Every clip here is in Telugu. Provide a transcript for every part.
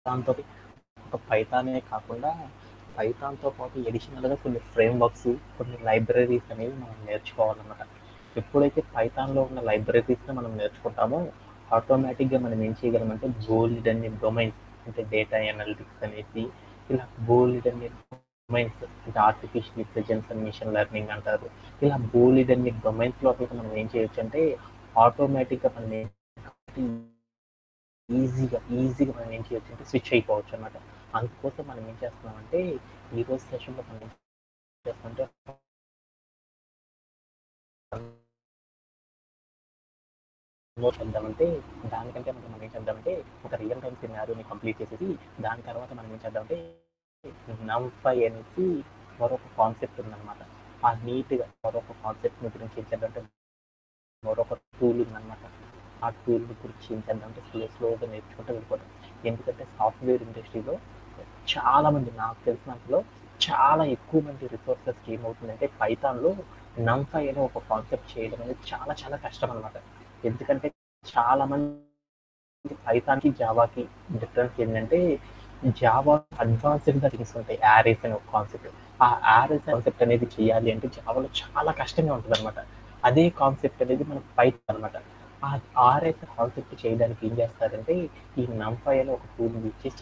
దాంతో ఒక పైథానే కాకుండా పైథాన్తో పాటు ఎడిషనల్గా కొన్ని ఫ్రేమ్వర్క్స్, కొన్ని లైబ్రరీస్ అనేవి మనం నేర్చుకోవాలన్నమాట. ఎప్పుడైతే పైథాన్లో ఉన్న లైబ్రరీస్ని మనం నేర్చుకుంటామో ఆటోమేటిక్గా మనం ఏం చేయగలమంటే బోల్డ్ అనే డొమైన్స్, అంటే డేటా అనలిటిక్స్ అనేసి ఇలా బోల్డ్ అనే డొమైన్స్, అంటే artificial intelligence and machine learning అంటారు. ఇలా బోల్డ్ అనే డొమైన్స్ లోపలికి మనం ఏం చేయొచ్చు అంటే ఆటోమేటిక్గా మనం ఈజీగా మనం ఏం చేయొచ్చు అంటే స్విచ్ అయిపోవచ్చు అన్నమాట. అందుకోసం మనం ఏం చేస్తున్నామంటే ఈరోజు సెషన్లో మనం ఏం చేస్తామంటే చేద్దామంటే దానికంటే మనం ఏం చేద్దామంటే ఒక రియల్ టైమ్ సినారియోని కంప్లీట్ చేసేసి దాని తర్వాత మనం ఏం చేద్దామంటే NumPy అనేసి మరొక కాన్సెప్ట్ ఉందన్నమాట. ఆ నీట్గా మరొక కాన్సెప్ట్ గురించి ఏం చేద్దామంటే మరొక టూల్ ఉందన్నమాట. ఆ టూల్ గురించి ఏం చేద్దామంటే స్లోగా నేర్చుకుంటూ వెళ్ళిపోతాం. ఎందుకంటే సాఫ్ట్వేర్ ఇండస్ట్రీలో చాలామంది, నాకు తెలిసినంతలో చాలా ఎక్కువ మంది రిసోర్సెస్కి ఏమవుతుందంటే పైథాన్లో NumPy అనే ఒక కాన్సెప్ట్ చేయడం అనేది చాలా చాలా కష్టం అనమాట. ఎందుకంటే చాలా మంది పైథాన్కి జావాకి డిఫరెన్స్ ఏంటంటే జావా అడ్వాన్స్డ్గా తీసుకుంటాయి యారేస్ అనే ఒక కాన్సెప్ట్. ఆ యారేస్ కాన్సెప్ట్ అనేది చేయాలి అంటే జావాలో చాలా కష్టంగా ఉంటుంది అనమాట. అదే కాన్సెప్ట్ అనేది మనకు పైథాన్ అనమాట. ఆ ఆర్ఎస్ కాన్సెప్ట్ చేయడానికి ఏం చేస్తారంటే ఈ NumPy అనే ఒక టూల్ యూజ్ చేసి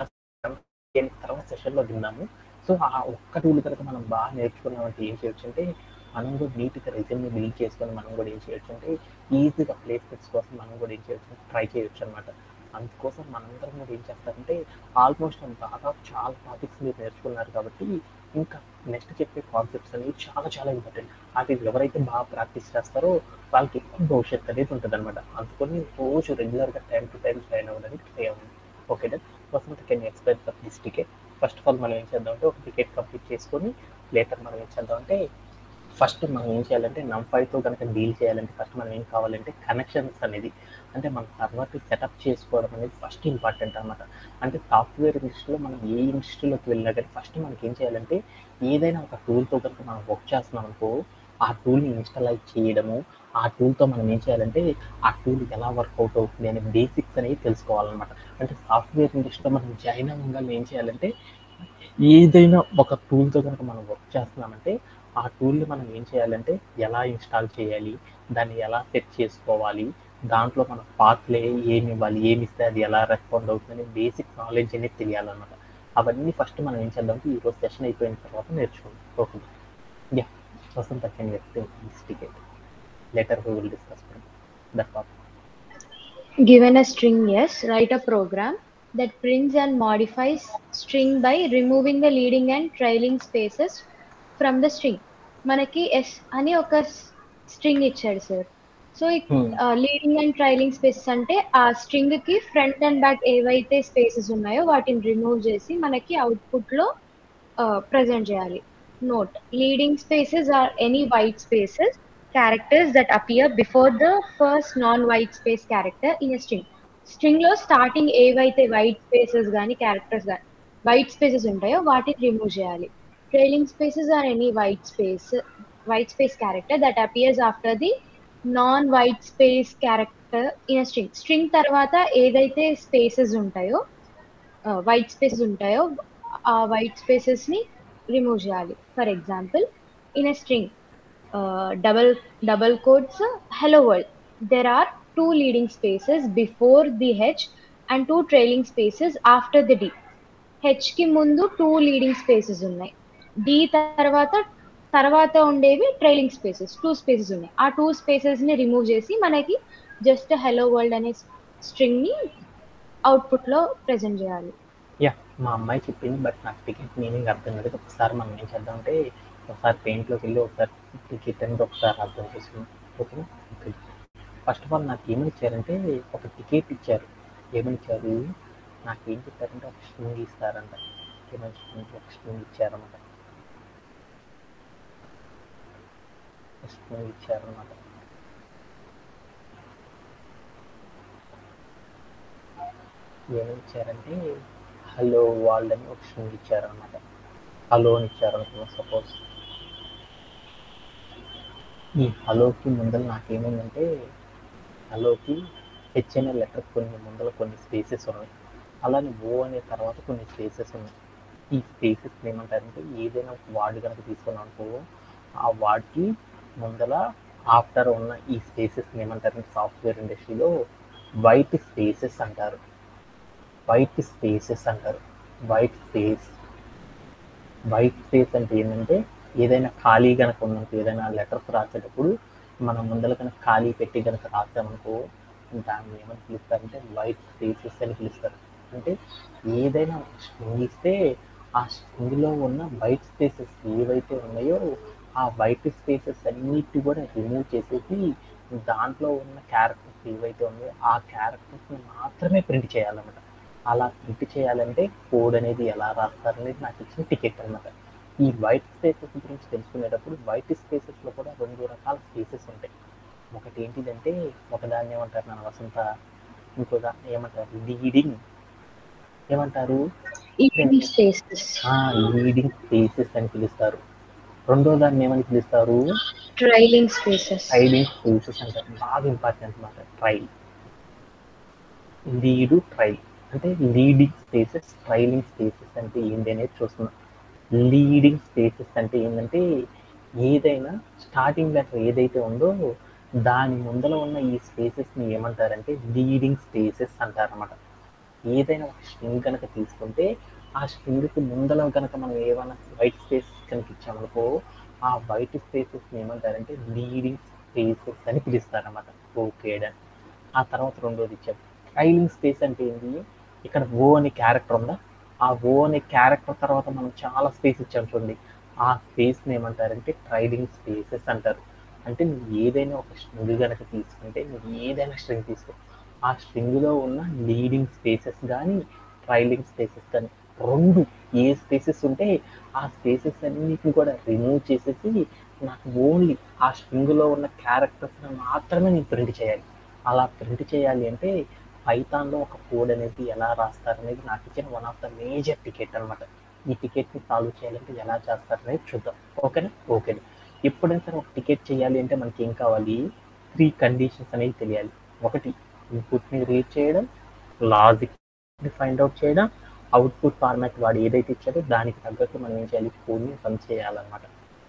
తర్వాత సెషన్లో విన్నాము. సో ఆ ఒక్క టూల్ కనుక మనం బాగా నేర్చుకున్నామంటే ఏం చేయొచ్చు అంటే మనం కూడా నీట్గా రెజ్యూమ్ని బిల్డ్ చేసుకొని మనం కూడా ఏం చేయొచ్చు అంటే ఈజీగా ప్లేస్మెంట్స్ కోసం మనం కూడా ఏం చేయొచ్చు ట్రై చేయొచ్చు అనమాట. అందుకోసం మనందరం కూడా ఏం చేస్తారంటే ఆల్మోస్ట్ దాదాపు చాలా టాపిక్స్ మీరు నేర్చుకున్నారు కాబట్టి ఇంకా నెక్స్ట్ చెప్పే కాన్సెప్ట్స్ అనేవి చాలా చాలా ఇంపార్టెంట్. అది ఎవరైతే బాగా ప్రాక్టీస్ చేస్తారో వాళ్ళకి ఎక్కువ భవిష్యత్తు అనేది ఉంటుంది అనమాట. అందుకని రోజు రెగ్యులర్గా టైం టు టైం జాయిన్ అవ్వడానికి ట్రై అవ్వండి. Okay Vasant, can explain for this ticket? First of all మనం ఏం చేద్దామంటే ఒక టికెట్ కంప్లీట్ చేసుకొని లేటర్ మనం ఏం చేద్దామంటే ఫస్ట్ మనం ఏం చేయాలంటే NumPyతో కనుక డీల్ చేయాలంటే ఫస్ట్ మనం ఏం కావాలంటే కనెక్షన్స్ అనేది, అంటే మన సర్వర్ని సెటప్ చేసుకోవడం అనేది ఫస్ట్ ఇంపార్టెంట్ అనమాట. అంటే సాఫ్ట్వేర్ ఇండస్ట్రీలో మనం ఏ ఇండస్ట్రీలోకి వెళ్ళినా కానీ ఫస్ట్ మనకి ఏం చేయాలంటే ఏదైనా ఒక టూల్తో కనుక మనం వర్క్ చేస్తున్నాం అనుకో ఆ టూల్ని ఇన్స్టాలైజ్ చేయడము, ఆ టూల్తో మనం ఏం చేయాలంటే ఆ టూల్ ఎలా వర్కౌట్ అవుతుంది అనే బేసిక్స్ అనేవి తెలుసుకోవాలన్నమాట. అంటే సాఫ్ట్వేర్ ఇండస్ట్రీలో మనం జాయిన్ అవ్వగానే ఏం చేయాలంటే ఏదైనా ఒక టూల్తో కనుక మనం వర్క్ చేస్తున్నామంటే ఆ టూల్ని మనం ఏం చేయాలంటే ఎలా ఇన్స్టాల్ చేయాలి, దాన్ని ఎలా సెట్ చేసుకోవాలి, దాంట్లో మన పాత్లే ఏమి ఇవ్వాలి, ఏమి ఇస్తే అది ఎలా రెస్పాండ్ అవుతుందని బేసిక్ నాలెడ్జ్ అనేది తెలియాలన్నమాట. అవన్నీ ఫస్ట్ మనం ఏం చేద్దామంటే ఈరోజు సెషన్ అయిపోయిన తర్వాత నేర్చుకుందాం. Okay ya Vasant, can you explain this ticket? Later we will discuss that topic. Given a string yes, write a program that prints and modifies string by removing the leading and trailing spaces from the string. మనకి ఎస్ అని ఒక స్ట్రింగ్ ఇచ్చాడు sir. So leading and trailing spaces అంటే ఆ స్ట్రింగ్ కి ఫ్రంట్ అండ్ బ్యాక్ ఏవైతే స్పేసెస్ ఉన్నాయో వాటిని రిమూవ్ చేసి మనకి అవుట్పుట్ లో present చేయాలి. Note: leading spaces are any white spaces, characters that appear before the first non-white space character in a string. String లో స్టార్టింగ్ ఏవైతే వైట్ స్పేసెస్ కానీ క్యారెక్టర్స్ కానీ వైట్ స్పేసెస్ ఉంటాయో వాటిని రిమూవ్ చేయాలి. Trailing spaces or any white space character that appears after the non white space character in a string. String తర్వాత ఏదైతే స్పేసెస్ ఉంటాయో వైట్ స్పేసెస్ ఉంటాయో ఆ వైట్ స్పేసెస్ ని రిమూవ్ చేయాలి. For example, in a string double quotes hello world, there are two leading spaces before the h and two trailing spaces after the d. h కి ముందు టూ లీడింగ్ స్పేసెస్ ఉన్నాయి, d తర్వాత ఉండేవి ట్రైలింగ్ స్పేసెస్, టూ స్పేసెస్ ఉన్నాయి. ఆ టూ స్పేసెస్ ని రిమూవ్ చేసి మనకి జస్ట్ హెలో వరల్డ్ అనే స్ట్రింగ్ ని అవుట్పుట్ లో ప్రెజెంట్ చేయాలి. యా మా అమ్మాయి చెప్పింది, బట్ నాకు టికెట్ మీనింగ్ అర్థం కాదు. ఒకసారి మనం ఏం చేద్దామంటే ఒకసారి పెయింట్లోకి వెళ్ళి ఒకసారి టికెట్ అనేది ఒకసారి అర్థం చేసుకుందాం. ఓకేనా? ఫస్ట్ ఆఫ్ ఆల్ నాకు ఏమని ఇచ్చారంటే ఒక టికెట్ ఇచ్చారు. ఏమని ఇచ్చారు? నాకు ఏం చెప్పారంటే ఒక స్ట్రింగ్ ఇస్తారంట. ఏమని ఒక స్ట్రింగ్ ఇచ్చారన్నమాట. స్ట్రింగ్ ఇచ్చారన్నమాట. ఏమని ఇచ్చారంటే హలో వరల్డ్ అని ఒక స్ట్రింగ్ ఇచ్చారన్నమాట. హలో అని ఇచ్చారనుకున్నాం సపోజ్. ఈ హలోకి ముందర నాకేమైందంటే హలోకి హెచ్ అనే లెటర్ కొన్ని ముందర కొన్ని స్పేసెస్ ఉన్నాయి. అలానే ఓ అనే తర్వాత కొన్ని స్పేసెస్ ఉన్నాయి. ఈ స్పేసెస్ ఏమంటారంటే ఏదైనా ఒక వార్డు కనుక తీసుకున్నాం అనుకో, ఆ వార్డ్కి ముందల ఆఫ్టర్ ఉన్న ఈ స్పేసెస్ ఏమంటారంటే సాఫ్ట్వేర్ ఇండస్ట్రీలో వైట్ స్పేసెస్ అంటారు. వైట్ స్పేసెస్ అంటారు. వైట్ స్పేస్ అంటే ఏంటంటే ఏదైనా ఖాళీ కనుక ఉన్నప్పుడు ఏదైనా లెటర్స్ రాసేటప్పుడు మనం ముందర కనుక ఖాళీ పెట్టి కనుక రాసామనుకో దాన్ని ఏమని పిలుస్తారంటే వైట్ స్పేసెస్ అని పిలుస్తారు. అంటే ఏదైనా స్ట్రింగ్ ఇస్తే ఆ స్ట్రింగ్లో ఉన్న వైట్ స్పేసెస్ ఏవైతే ఉన్నాయో ఆ వైట్ స్పేసెస్ అన్నిటి కూడా రిమూవ్ చేసేసి దాంట్లో ఉన్న క్యారెక్టర్స్ ఏవైతే ఉన్నాయో ఆ క్యారెక్టర్స్ని మాత్రమే ప్రింట్ చేయాలన్నమాట. అలా ప్రింట్ చేయాలంటే కోడ్ అనేది ఎలా రాస్తారనేది నాకు ఇచ్చిన టికెట్ అనమాట. ఈ వైట్ స్పేసెస్ గురించి తెలుసుకునేటప్పుడు వైట్ స్పేసెస్లో కూడా 2 రకాల స్పేసెస్ ఉంటాయి. ఒకటి ఏంటిదంటే ఒకదాన్ని ఏమంటారు నా వసంత, ఇంకో దాన్ని ఏమంటారు లీడింగ్ ఏమంటారు ఈవినింగ్ స్పేసెస్, లీడింగ్ స్పేసెస్ అని పిలుస్తారు. రెండో దాన్ని ఏమని పిలుస్తారు ట్రైలింగ్ స్పేసెస్. ట్రైలింగ్ స్పేసెస్ అంటారు. బాగా ఇంపార్టెంట్ అనమాట. ట్రైల్ అంటే లీడింగ్ స్పేసెస్, ట్రైలింగ్ స్పేసెస్ అంటే ఏంటి అనేది చూస్తున్నాం. లీడింగ్ స్పేసెస్ అంటే ఏంటంటే ఏదైనా స్టార్టింగ్ లెటర్ ఏదైతే ఉందో దాని ముందర ఉన్న ఈ స్పేసెస్ని ఏమంటారంటే లీడింగ్ స్పేసెస్ అంటారన్నమాట. ఏదైనా ఒక స్ట్రింగ్ కనుక తీసుకుంటే ఆ స్ట్రింగ్కి ముందర కనుక మనం ఏమైనా వైట్ స్పేస్ కనుక ఇచ్చామనుకో ఆ వైట్ స్పేసెస్ని ఏమంటారంటే లీడింగ్ స్పేసెస్ అని పిలుస్తారన్నమాట. Okay done. ఆ తర్వాత రెండోది ఇచ్చాం ట్రైలింగ్ స్పేస్ అంటే ఏంటి, ఇక్కడ ఓ అనే క్యారెక్టర్ ఉందా, ఆ ఓ అనే క్యారెక్టర్ తర్వాత మనం చాలా స్పేస్ ఇచ్చాం చూడండి, ఆ స్పేస్ని ఏమంటారంటే ట్రైలింగ్ స్పేసెస్ అంటారు. అంటే నువ్వు ఏదైనా ఒక స్ట్రింగ్ కనుక తీసుకుంటే నువ్వు ఏదైనా స్ట్రింగ్ తీసుకో, ఆ స్ట్రింగ్లో ఉన్న లీడింగ్ స్పేసెస్ కానీ ట్రైలింగ్ స్పేసెస్ కానీ రెండు ఏ స్పేసెస్ ఉంటే ఆ స్పేసెస్ అన్నిటిని కూడా రిమూవ్ చేసేసి నాకు ఓన్లీ ఆ స్ట్రింగ్లో ఉన్న క్యారెక్టర్స్ని మాత్రమే నేను ప్రింట్ చేయాలి. అలా ప్రింట్ చేయాలి అంటే పైథాన్లో ఒక కోడ్ అనేది ఎలా రాస్తారనేది నాకు ఇచ్చిన one of the major ticket అనమాట. ఈ టికెట్ని సాల్వ్ చేయాలంటే ఎలా చేస్తారనేది చూద్దాం. ఓకేనా? ఓకే. ఎప్పుడైనా సరే ఒక టికెట్ చేయాలి అంటే మనకి ఏం కావాలి, 3 కండిషన్స్ అనేవి తెలియాలి. ఒకటి ఇన్పుట్ని రీడ్ చేయడం, లాజిక్ని ఫైండ్ అవుట్ చేయడం, అవుట్పుట్ ఫార్మాట్ వాడు ఏదైతే ఇచ్చాడో దానికి తగ్గట్టు మనం ఏం చేయాలి, కోడ్ని రన్ చేయాలన్నమాట.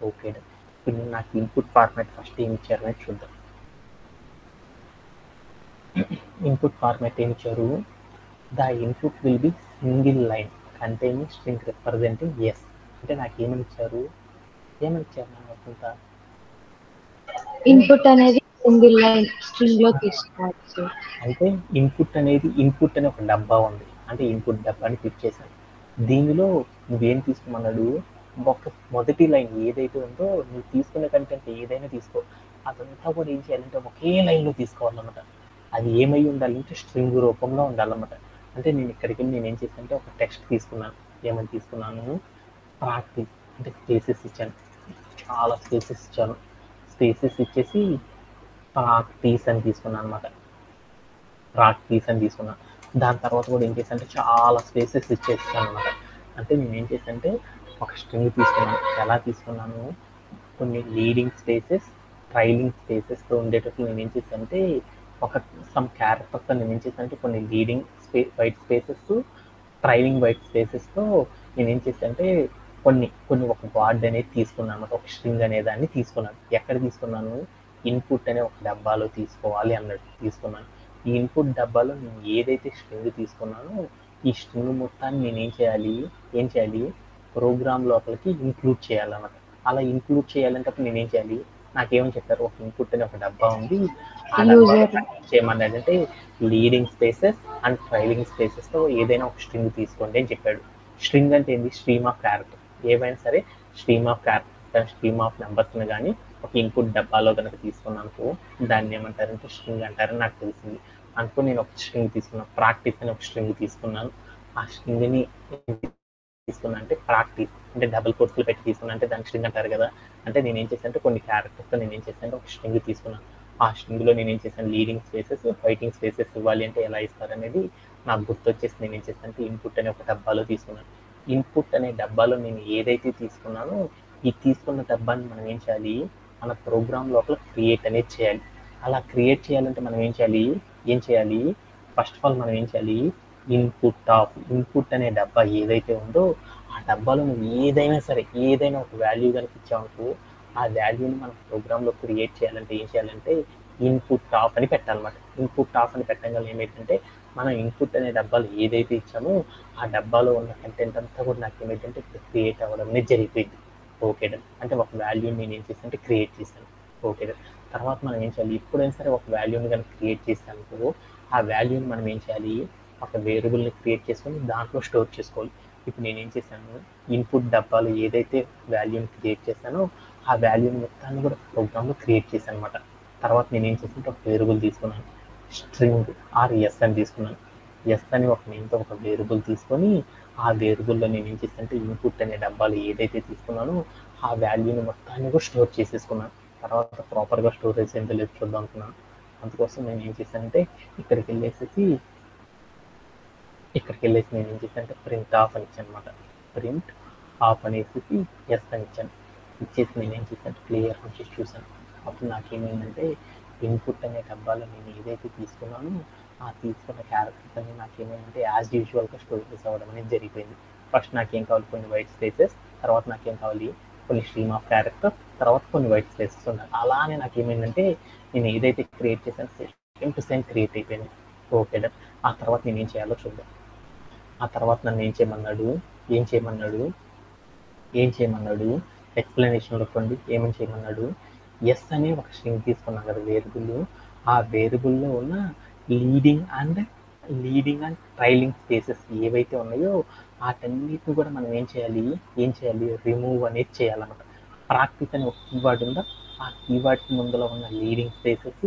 ఓకే. ఇప్పుడు నాకు ఇన్పుట్ ఫార్మాట్ ఫస్ట్ ఏమి ఇచ్చారనేది చూద్దాం. ఇన్పుట్ ఫార్మాట్ ఏమి ఇచ్చారు, the input will be single line containing string representing S. అంటే నాకు ఏమని ఇచ్చారు నాకు అనుకుంటా ఇన్పుట్ అనేది సింగిల్ లైన్ స్ట్రింగ్ లో తీసుకోవచ్చు. అంటే ఇన్పుట్ అనే ఒక డబ్బా ఉంది, అంటే ఇన్పుట్ డబ్బాని క్లిక్ చేశాను. దీనిలో నువ్వేం తీసుకోమన్నాడు, మొదటి లైన్ ఏదైతే ఉందో నువ్వు తీసుకునే కంటెంట్ ఏదైనా తీసుకో, అదంతా కూడా ఏం చేయాలంటే ఒకే లైన్లో తీసుకోవాలన్నమాట. అది ఏమై ఉండాలంటే స్ట్రింగ్ రూపంలో ఉండాలన్నమాట. అంటే నేను ఇక్కడికి నేనేం చేశానంటే ఒక టెక్స్ట్ తీసుకున్నాను. ఏమని తీసుకున్నాను, ప్రాక్టీస్ అంటే స్పేసెస్ ఇచ్చాను, చాలా స్పేసెస్ ఇచ్చాను. స్పేసెస్ ఇచ్చేసి ప్రాక్టీస్ అని తీసుకున్నాను అనమాట. దాని తర్వాత కూడా ఏం చేశానంటే చాలా స్పేసెస్ ఇచ్చేసాను అనమాట. అంటే నేను ఏం చేశానంటే ఒక స్ట్రింగ్ తీసుకున్నాను. ఎలా తీసుకున్నాను, కొన్ని లీడింగ్ స్పేసెస్, ట్రైలింగ్ స్పేసెస్తో ఉండేటట్లు నేను ఏం చేశానంటే ఒక సమ్ క్యారెక్టర్స్తో నేను ఏం చేశానంటే కొన్ని leading white spaces, trailing white స్పేసెస్తో నేను ఏం చేశానంటే కొన్ని ఒక వర్డ్ అనేది తీసుకున్నాను అనమాట. ఒక స్ట్రింగ్ అనే దాన్ని తీసుకున్నాను. ఎక్కడ తీసుకున్నాను, ఇన్పుట్ అనే ఒక డబ్బాలో తీసుకోవాలి అన్నట్టు తీసుకున్నాను. ఈ ఇన్పుట్ డబ్బాలో నేను ఏదైతే స్ట్రింగ్ తీసుకున్నానో ఈ స్ట్రింగ్ మొత్తాన్ని నేను ఏం చేయాలి ప్రోగ్రామ్ లోపలికి ఇంక్లూడ్ చేయాలన్నమాట. అలా ఇంక్లూడ్ చేయాలంటే అప్పుడు నేనేం చేయాలి, నాకేమని చెప్పారు, ఒక ఇన్పుట్ అనే ఒక డబ్బా ఉంది, ఆ డబ్బాలో చేయమన్నాడంటే లీడింగ్ స్పేసెస్ అండ్ ట్రైలింగ్ స్పేసెస్తో ఏదైనా ఒక స్ట్రింగ్ తీసుకోండి అని చెప్పాడు. స్ట్రింగ్ అంటే ఏంటి, స్ట్రీమ్ ఆఫ్ క్యారెక్టర్, ఏవైనా సరే stream of character, stream of నెంబర్స్ని కానీ ఒక ఇన్పుట్ డబ్బాలో కనుక తీసుకున్నాను దాన్ని ఏమంటారంటే స్ట్రింగ్ అంటారని నాకు తెలిసింది. అనుకో నేను ఒక స్ట్రింగ్ తీసుకున్నాను, ప్రాక్టీస్ అని ఒక స్ట్రింగ్ తీసుకున్నాను. ఆ స్ట్రింగ్ని తీసుకున్నా అంటే ప్రాక్టీస్ అంటే డబుల్ కోట్స్లో పెట్టి తీసుకున్నా అంటే దానికి స్ట్రింగ్ అంటారు కదా. అంటే నేను ఏం చేశాను అంటే కొన్ని క్యారెక్టర్స్తో నేను ఏం చేశాను ఒక స్ట్రింగ్ తీసుకున్నాను. ఆ స్ట్రింగ్లో నేను ఏం చేశాను లీడింగ్ స్పేసెస్, వైటింగ్ స్పేసెస్ ఇవ్వాలి అంటే ఎలా ఇస్తారనేది నాకు గుర్తొచ్చేసి నేను ఏం చేశాను అంటే ఇన్పుట్ అనే ఒక డబ్బాలో తీసుకున్నాను. ఇన్పుట్ అనే డబ్బాలో నేను ఏదైతే తీసుకున్నానో ఈ తీసుకున్న డబ్బాని మనం ఏం చేయాలి, మన ప్రోగ్రామ్ లోపల క్రియేట్ అనేది చేయాలి. అలా క్రియేట్ చేయాలంటే మనం ఏం చేయాలి, ఫస్ట్ ఆఫ్ ఆల్ మనం ఏం చేయాలి, ఇన్పుట్ అనే డబ్బా ఏదైతే ఉందో ఆ డబ్బాలో నువ్వు ఏదైనా ఒక వాల్యూ కనుక ఇచ్చావు, ఆ వాల్యూని మనం ప్రోగ్రాంలో క్రియేట్ చేయాలంటే ఏం చేయాలంటే ఇన్పుట్ ఆఫ్ అని పెట్టాలన్నమాట. ఇన్పుట్ ఆఫ్ అని పెట్టగానే ఏమైందంటే మనం ఇన్పుట్ అనే డబ్బాలు ఏదైతే ఇచ్చామో ఆ డబ్బాలో ఉన్న కంటెంట్ అంతా కూడా నాకు ఏమైందంటే క్రియేట్ అవ్వడం అనేది జరిగిపోయింది. Okay done. అంటే ఒక వాల్యూని నేను ఏం చేశానంటే క్రియేట్ చేశాను. Okay done. తర్వాత మనం ఏం చేయాలి, ఎప్పుడైనా సరే ఒక వాల్యూని కనుక క్రియేట్ చేసానుకో ఆ వాల్యూని మనం ఏం చేయాలి, ఒక వేరియబుల్ని క్రియేట్ చేసుకొని దాంట్లో స్టోర్ చేసుకోవాలి. ఇప్పుడు నేను ఏం చేశాను, ఇన్పుట్ డబ్బాలు ఏదైతే వాల్యూని క్రియేట్ చేశానో ఆ వాల్యూని మొత్తాన్ని కూడా ప్రోగ్రామ్లో క్రియేట్ చేశాను అనమాట. తర్వాత నేను ఏం చేశానంటే ఒక వేరియబుల్ తీసుకున్నాను, స్ట్రింగ్ ఎస్ అని తీసుకున్నాను. ఎస్ అని ఒక నేమ్తో ఒక వేరియబుల్ తీసుకొని ఆ వేరియబుల్లో నేను ఏం చేశానంటే ఇన్పుట్ అనే డబ్బాలు ఏదైతే తీసుకున్నానో ఆ వాల్యూని మొత్తాన్ని కూడా స్టోర్ చేసేసుకున్నాను. తర్వాత ప్రాపర్గా స్టోరేజ్ ఎంత లేదు చూద్దాం అనుకున్నాను. అందుకోసం నేను ఏం చేశానంటే ఇక్కడికి వెళ్ళేసి నేను ఏం చేశానంటే ప్రింట్ ఆఫ్ అని ఇచ్చాను అనమాట. ప్రింట్ ఆఫ్ అనేసి ఎస్ అని ఇచ్చాను. ఇచ్చేసి నేను ఏం చేశాను క్లియర్ నుంచి చూశాను. అప్పుడు నాకేమైందంటే ఇన్పుట్ అనే డబ్బాలో నేను ఏదైతే తీసుకున్నానో ఆ తీసుకున్న క్యారెక్టర్స్ అన్ని నాకేమైందంటే యాజ్ యూజువల్గా స్టోరేజ్ అవ్వడం అనేది జరిగిపోయింది. ఫస్ట్ నాకేం కావాలి, కొన్ని వైట్ స్పేసెస్, తర్వాత నాకేం కావాలి కొన్ని స్ట్రీమ్ ఆఫ్ క్యారెక్టర్, తర్వాత కొన్ని వైట్ స్పేసెస్ ఉన్నాయి. అలానే నాకేమైందంటే నేను ఏదైతే క్రియేట్ చేశాను సేమ్ టు సేమ్ క్రియేట్ అయిపోయింది. Okay done. ఆ తర్వాత నేను ఏం చేయాలో చూద్దాం. ఆ తర్వాత నన్ను ఏం చేయమన్నాడు ఎక్స్ప్లెనేషన్లో చూడండి ఏమని చేయమన్నాడు. ఎస్ అనే ఒక స్ట్రింగ్ తీసుకున్నాం కదా వేరియబుల్, ఆ వేరియబుల్లో ఉన్న లీడింగ్ అండ్ ట్రైలింగ్ స్పేసెస్ ఏవైతే ఉన్నాయో వాటన్నిటిని కూడా మనం ఏం చేయాలి రిమూవ్ అనేది చేయాలన్నమాట. ప్రాక్టీస్ అనే ఒక కీవర్డ్ ఉందా, ఆ కీవర్డ్కి ముందులో ఉన్న లీడింగ్ స్పేసెస్,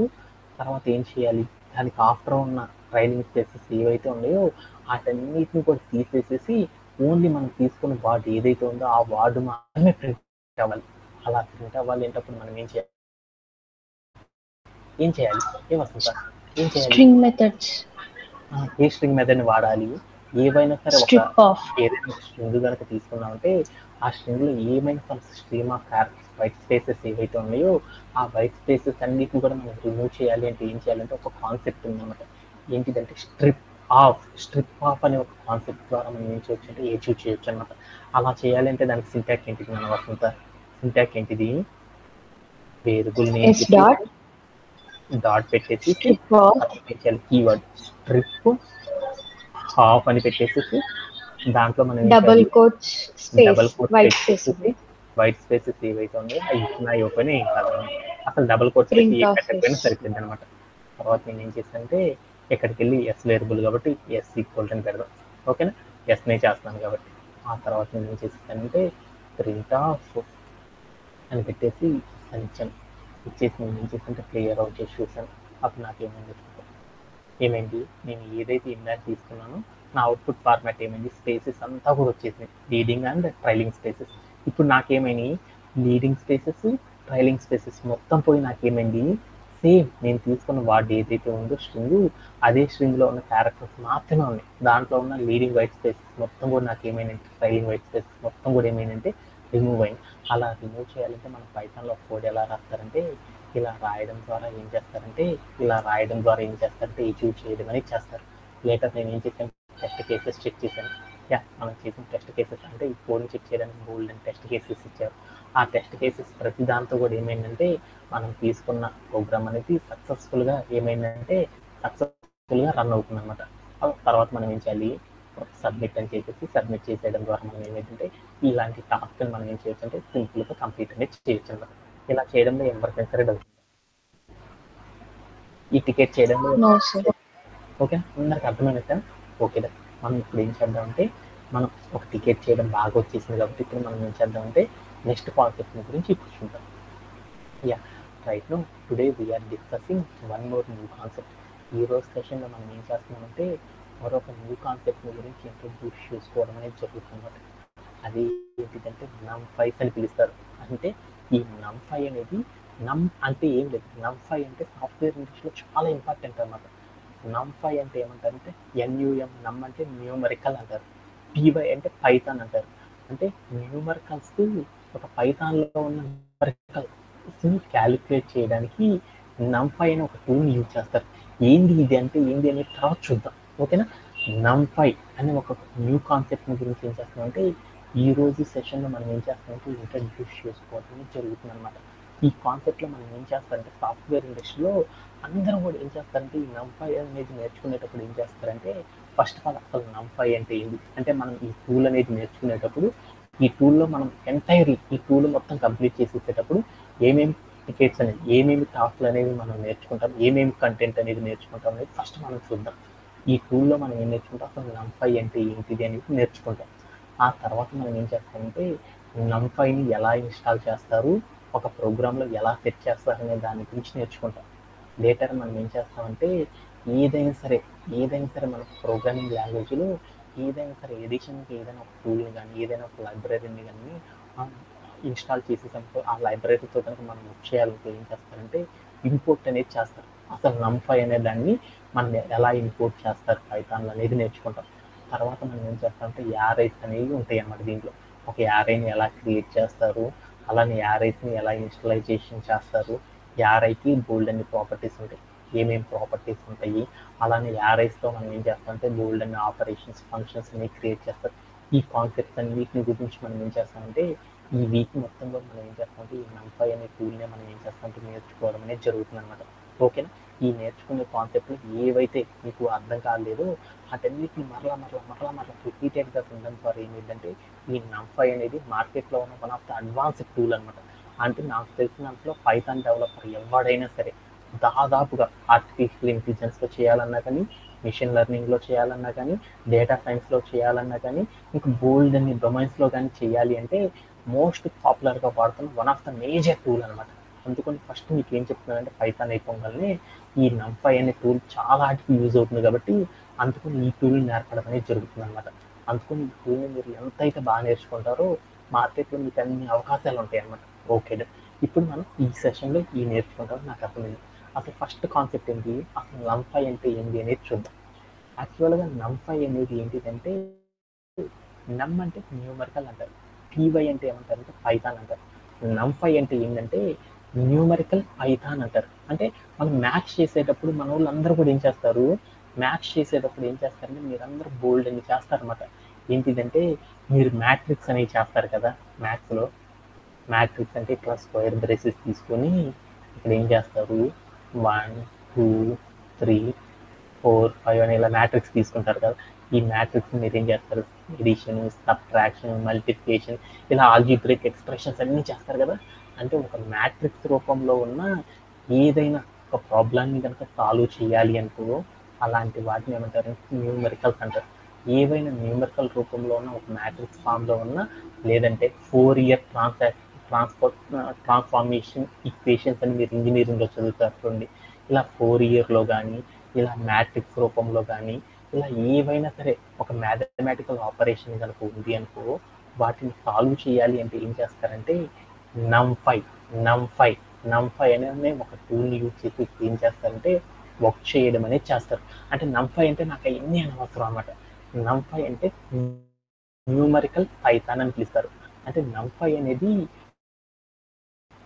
తర్వాత ఏం చేయాలి దానికి ఆఫ్టర్ ఉన్న ట్రైలింగ్ స్పేసెస్ ఏవైతే ఉన్నాయో వాటన్నిటిని కూడా తీసేసేసి ఓన్లీ మనం తీసుకున్న వార్డ్ ఏదైతే ఉందో ఆ వార్డు మాత్రమే ప్రింట్ అవ్వాలి. అలా ప్రింట్ అవ్వాలి ఏంటప్పుడు మనం ఏం చేయాలి ఏమొస్తుందా స్ట్రింగ్ మెథడ్స్, ఏ స్ట్రింగ్ మెథడ్ని వాడాలి, ఏవైనా సరే ఒక ఏదైనా స్ట్రింగ్ కనుక తీసుకున్నామంటే ఆ స్ట్రింగ్లో ఏమైనా సరే stream of characters white spaces ఏవైతే ఉన్నాయో ఆ వైట్ స్పేసెస్ అన్నిటిని కూడా మనం రిమూవ్ చేయాలి అంటే ఏం చేయాలంటే ఒక కాన్సెప్ట్ ఉందన్నమాట. ఏంటిదంటే స్ట్రిప్ ఆఫ్ అనే ఒక కాన్సెప్ట్ ద్వారా మనం ఏం చేయొచ్చు అంటే అచీవ్ చేయొచ్చు అనమాట. అలా చేయాలి అంటే దానికి సింటాక్ ఏంటిది, మన వసంత సింటాక్ ఏంటిది, వేరియబుల్ నేమ్ డాట్ పెట్టేసి కీవర్డ్ స్ట్రిప్ ఆఫ్ అని పెట్టేసి దాంట్లో మనం డబుల్ కోట్స్ పెట్టేసి వైట్ స్పేసెస్ ఏవైతే ఉన్నాయో అవి ఇచ్చినాయి ఓపెన్ ఏం కాదు, అసలు డబుల్ కోట్స్ పెట్టకపోయినా సరిపోయింది అనమాట. తర్వాత నేను ఏం చేస్తానంటే ఎక్కడికి వెళ్ళి ఎస్ వేరియబుల్ కాబట్టి ఎస్ ఈక్వల్ అని పెడదాం. ఓకేనా, ఎస్నే చేస్తాను కాబట్టి. ఆ తర్వాత నేను ఏం చేస్తానంటే ప్రింట్ ఆఫ్ అని పెట్టేసి ఇచ్చాను. ఇచ్చేసి నేను ఏం చేస్తానంటే క్లియర్ అవుట్ చేసి చూసాను. అప్పుడు ఏమైంది నేను ఏదైతే ఇందాక తీసుకున్నానో నా అవుట్పుట్ ఫార్మాట్ ఏమైంది, స్పేసెస్ అంతా కూడా వచ్చేసింది, లీడింగ్ అండ్ ట్రైలింగ్ స్పేసెస్. ఇప్పుడు నాకేమైనాయి లీడింగ్ స్పేసెస్ ట్రైలింగ్ స్పేసెస్ మొత్తం పోయి నాకేమైంది సేమ్ నేను తీసుకున్న వార్డ్ ఏదైతే ఉందో స్ట్రింగ్ అదే స్ట్రింగ్లో ఉన్న క్యారెక్టర్స్ మాత్రమే ఉన్నాయి. దాంట్లో ఉన్న లీడింగ్ వైట్ స్పేసెస్ మొత్తం కూడా నాకు ఏమైందంటే ట్రైలింగ్ వైట్ స్పేసెస్ మొత్తం కూడా ఏమైందంటే రిమూవ్ అయింది. అలా రిమూవ్ చేయాలంటే మన పైథాన్లో కోడ్ ఎలా రాస్తారంటే ఇలా రాయడం ద్వారా ఏం చేస్తారంటే అచీవ్ చేయడం అనేది చేస్తారు. లేటర్ నేను ఏం చేశాను టెస్ట్ కేసెస్ చెక్ చేశాను. మనం చేసిన టెస్ట్ కేసెస్ అంటే ఈ కోడ్ని చెక్ చేయడానికి బోల్డ్ అని టెస్ట్ కేసెస్ ఇచ్చారు. ఆ టెస్ట్ కేసెస్ ప్రతి దాంతో కూడా ఏమైందంటే మనం తీసుకున్న ప్రోగ్రామ్ అనేది సక్సెస్ఫుల్గా రన్ అవుతుంది అనమాట. తర్వాత మనం ఏం చేయాలి సబ్మిట్ అని చెప్పేసి సబ్మిట్ చేసేయడం ద్వారా మనం ఏమైందంటే ఇలాంటి టాస్క్ మనం ఏం చేయొచ్చు అంటే సింపుల్గా కంప్లీట్ అనేది చేయొచ్చు అనమాట. ఇలా చేయడంలో ఎవరికైనా సరే డౌట్ ఈ టికెట్ చేయడంలో ఓకే అందరికి అర్థమైనా సార్. ఓకే మనం ఇప్పుడు ఏం చేద్దామంటే మనం ఒక టికెట్ చేయడం బాగా వచ్చేసింది కాబట్టి ఇప్పుడు మనం ఏం చేద్దామంటే నెక్స్ట్ కాన్సెప్ట్ గురించి ఇప్పుడు చూద్దాం. Right no today we're discussing one more new concept. ఈ రోజు సెషన్లో మనం ఏం చేస్తున్నామంటే మరొక న్యూ కాన్సెప్ట్ గురించి ఇంట్రొడ్యూస్ చేసుకోవడం అనేది జరుగుతుంది. అది ఏంటిదంటే నమ్5 అని పిలుస్తారు. అంటే ఈ నమ్5 అనేది నమ్ అంటే ఏం లేదు, నమ్5 అంటే సాఫ్ట్వేర్ ఇండస్ట్రీలో చాలా ఇంపార్టెంట్ అన్నమాట. నమ్5 అంటే ఏమంటారంటే ఎన్యూఎం, నమ్ అంటే న్యూమరికల్ అంటారు, పీవై అంటే పైథాన్ అంటారు. అంటే న్యూమరికల్స్ ఒక పైథాన్లో ఉన్న న్యూమరికల్స్ని క్యాలిక్యులేట్ చేయడానికి నమ్5 అనే ఒక టూల్ని యూజ్ చేస్తారు. ఏంది అనేది తర్వాత చూద్దాం. ఓకేనా, NumPy అనే ఒక న్యూ కాన్సెప్ట్ని గురించి ఏం చేస్తామంటే ఈరోజు సెషన్లో మనం ఏం చేస్తామంటే ఇంట్రడ్యూస్ చేసుకోవడం జరుగుతుంది అనమాట. ఈ కాన్సెప్ట్లో మనం ఏం చేస్తారంటే సాఫ్ట్వేర్ ఇండస్ట్రీలో అందరూ కూడా ఏం చేస్తారంటే ఈ NumPy అనేది నేర్చుకునేటప్పుడు ఏం చేస్తారంటే ఫస్ట్ ఆఫ్ ఆల్ అసలు NumPy అంటే ఏంటి అంటే మనం ఈ టూల్ అనేది నేర్చుకునేటప్పుడు ఈ టూల్లో మనం ఎంటైర్లీ ఈ టూల్ మొత్తం కంప్లీట్ చేసేటప్పుడు ఏమేమి టికెట్స్ అనేది ఏమేమి టాస్క్లు అనేవి మనం నేర్చుకుంటాం, ఏమేమి కంటెంట్ అనేది నేర్చుకుంటాం అనేది ఫస్ట్ మనం చూద్దాం. ఈ టూల్లో మనం ఏం నేర్చుకుంటాం అసలు NumPy అంటే ఏంటిది అనేది నేర్చుకుంటాం. ఆ తర్వాత మనం ఏం చేస్తామంటే NumPyని ఎలా ఇన్స్టాల్ చేస్తారు, ఒక ప్రోగ్రాంలో ఎలా సెట్ చేస్తారు అనే దాని గురించి నేర్చుకుంటాం. లేటర్ మనం ఏం చేస్తామంటే ఏదైనా సరే మన ప్రోగ్రామింగ్ లాంగ్వేజ్లో ఏదైనా సరే ఎడిషన్కి ఏదైనా ఒక టూల్ని కానీ ఏదైనా ఒక లైబ్రరీని కానీ ఇన్స్టాల్ చేసేటప్పుడు ఆ లైబ్రరీతో కనుక మనం వర్క్ చేయాలంటే ఏం చేస్తారంటే ఇంపోర్ట్ అనేది చేస్తారు. అసలు NumPy అనే దాన్ని మనం ఎలా ఇంపోర్ట్ చేస్తారు పైథాన్లో అనేది నేర్చుకుంటాం. తర్వాత మనం ఏం చేస్తామంటే యారైస్ అనేవి ఉంటాయి అన్నమాట. దీంట్లో ఒక యారైని ఎలా క్రియేట్ చేస్తారు, అలానే యారైస్ని ఎలా ఇన్స్టలైజేషన్ చేస్తారు, యారైకి బోల్డ్ అన్ని ప్రాపర్టీస్ ఉంటాయి, ఏమేమి ప్రాపర్టీస్ ఉంటాయి, అలానే యారైస్తో మనం ఏం చేస్తామంటే బోల్డ్ అన్ని ఆపరేషన్స్ ఫంక్షన్స్ అనేవి క్రియేట్ చేస్తారు. ఈ కాన్సెప్ట్స్ అన్నిటిని గురించి మనం ఏం చేస్తామంటే ఈ వీక్ మొత్తంలో మనం ఏం చేస్తామంటే ఈ NumPy అనే టూల్నే మనం ఏం చేస్తామంటే నేర్చుకోవడం అనేది జరుగుతుంది అనమాట. ఓకేనా? ఈ నేర్చుకునే కాన్సెప్ట్లు ఏవైతే మీకు అర్థం కాలేదో వాటన్నిటిని మరలా రిపీటెడ్గా ఉండడం ద్వారా ఏమైందంటే ఈ NumPy అనేది మార్కెట్లో ఉన్న one of the advanced tool అనమాట. అంటే నాకు తెలిసిన దాంట్లో పైథాన్ డెవలపర్ ఎవడైనా సరే దాదాపుగా ఆర్టిఫిషియల్ ఇంటెలిజెన్స్లో చేయాలన్నా కానీ, మిషన్ లెర్నింగ్లో చేయాలన్నా కానీ, డేటా సైన్స్లో చేయాలన్నా కానీ, ఇంకా బోల్డ్ అన్ని డొమైన్స్లో కానీ చేయాలి అంటే మోస్ట్ పాపులర్గా వాడుతున్న one of the major tool అనమాట. అందుకని ఫస్ట్ మీకు ఏం చెప్తున్నానంటే పైథాన్ అయిపోగానే ఈ NumPy అనే టూల్ చాలా వాటికి యూజ్ అవుతుంది కాబట్టి అందుకని ఈ టూల్ నేర్పడం అనేది జరుగుతుంది అనమాట. అందుకని ఈ టూల్ని మీరు ఎంతైతే బాగా నేర్చుకుంటారో మార్కెట్లో మీకు అన్ని అవకాశాలు ఉంటాయి అన్నమాట. ఓకే, ఇప్పుడు మనం ఈ సెషన్లో ఈ నేర్చుకుంటాం నాకు అర్థమైంది. అసలు ఫస్ట్ కాన్సెప్ట్ ఏంటి, అసలు NumPy అంటే ఏంటి అనేది చూద్దాం. యాక్చువల్గా NumPy అనేది ఏంటిదంటే నమ్ అంటే న్యూమరికల్ అంటారు, PY అంటే ఏమంటారంటే పైథాన్ అంటారు. NumPy అంటే ఏంటంటే న్యూమరికల్ పైథాన్ అంటారు. అంటే మనం మ్యాథ్స్ చేసేటప్పుడు మన వాళ్ళు అందరూ కూడా ఏం చేస్తారు, మ్యాథ్స్ చేసేటప్పుడు ఏం చేస్తారంటే మీరందరూ బోల్డ్ అని చేస్తారన్నమాట. ఏంటిదంటే మీరు మ్యాట్రిక్స్ అనేవి చేస్తారు కదా మ్యాథ్స్లో. మ్యాట్రిక్స్ అంటే ఇట్లా స్క్వేర్ బ్రేసెస్ తీసుకొని ఇక్కడ ఏం చేస్తారు 1 2 3 4 5 అని ఇలా మ్యాట్రిక్స్ తీసుకుంటారు కదా. ఈ మ్యాట్రిక్స్ మీరు ఏం చేస్తారు, ఎడిషన్, సబ్ట్రాక్షన్, మల్టిప్లికేషన్, ఇలా ఆల్జీబ్రిక్ ఎక్స్ప్రెషన్స్ అన్నీ చేస్తారు కదా. అంటే ఒక మ్యాట్రిక్స్ రూపంలో ఉన్న ఏదైనా ఒక ప్రాబ్లమ్ని కనుక సాల్వ్ చేయాలి అనుకో అలాంటి వాటిని ఏమంటారు న్యూమరికల్స్ అంటారు. ఏవైనా న్యూమరికల్ రూపంలో ఉన్న ఒక మ్యాట్రిక్స్ ఫామ్లో ఉన్న లేదంటే ఫోరియర్ ట్రాన్స్ఫార్మేషన్ ఈక్వేషన్స్ అని మీరు ఇంజనీరింగ్లో చదువుతారు చూడండి. ఇలా ఫోరియర్లో కానీ ఇలా మ్యాట్రిక్స్ రూపంలో కానీ ఇలా ఏవైనా సరే ఒక మ్యాథమెటికల్ ఆపరేషన్ కనుక ఉంది అనుకో వాటిని సాల్వ్ చేయాలి అంటే ఏం చేస్తారంటే NumPy అనే ఒక టూల్ని యూజ్ చేసి ఏం చేస్తారంటే వర్క్ చేయడం అనేది చేస్తారు. అంటే NumPy అంటే నాకు అవన్నీ అనవసరం అన్నమాట. NumPy అంటే న్యూమరికల్ పైథాన్ అని పిలుస్తారు. అంటే NumPy అనేది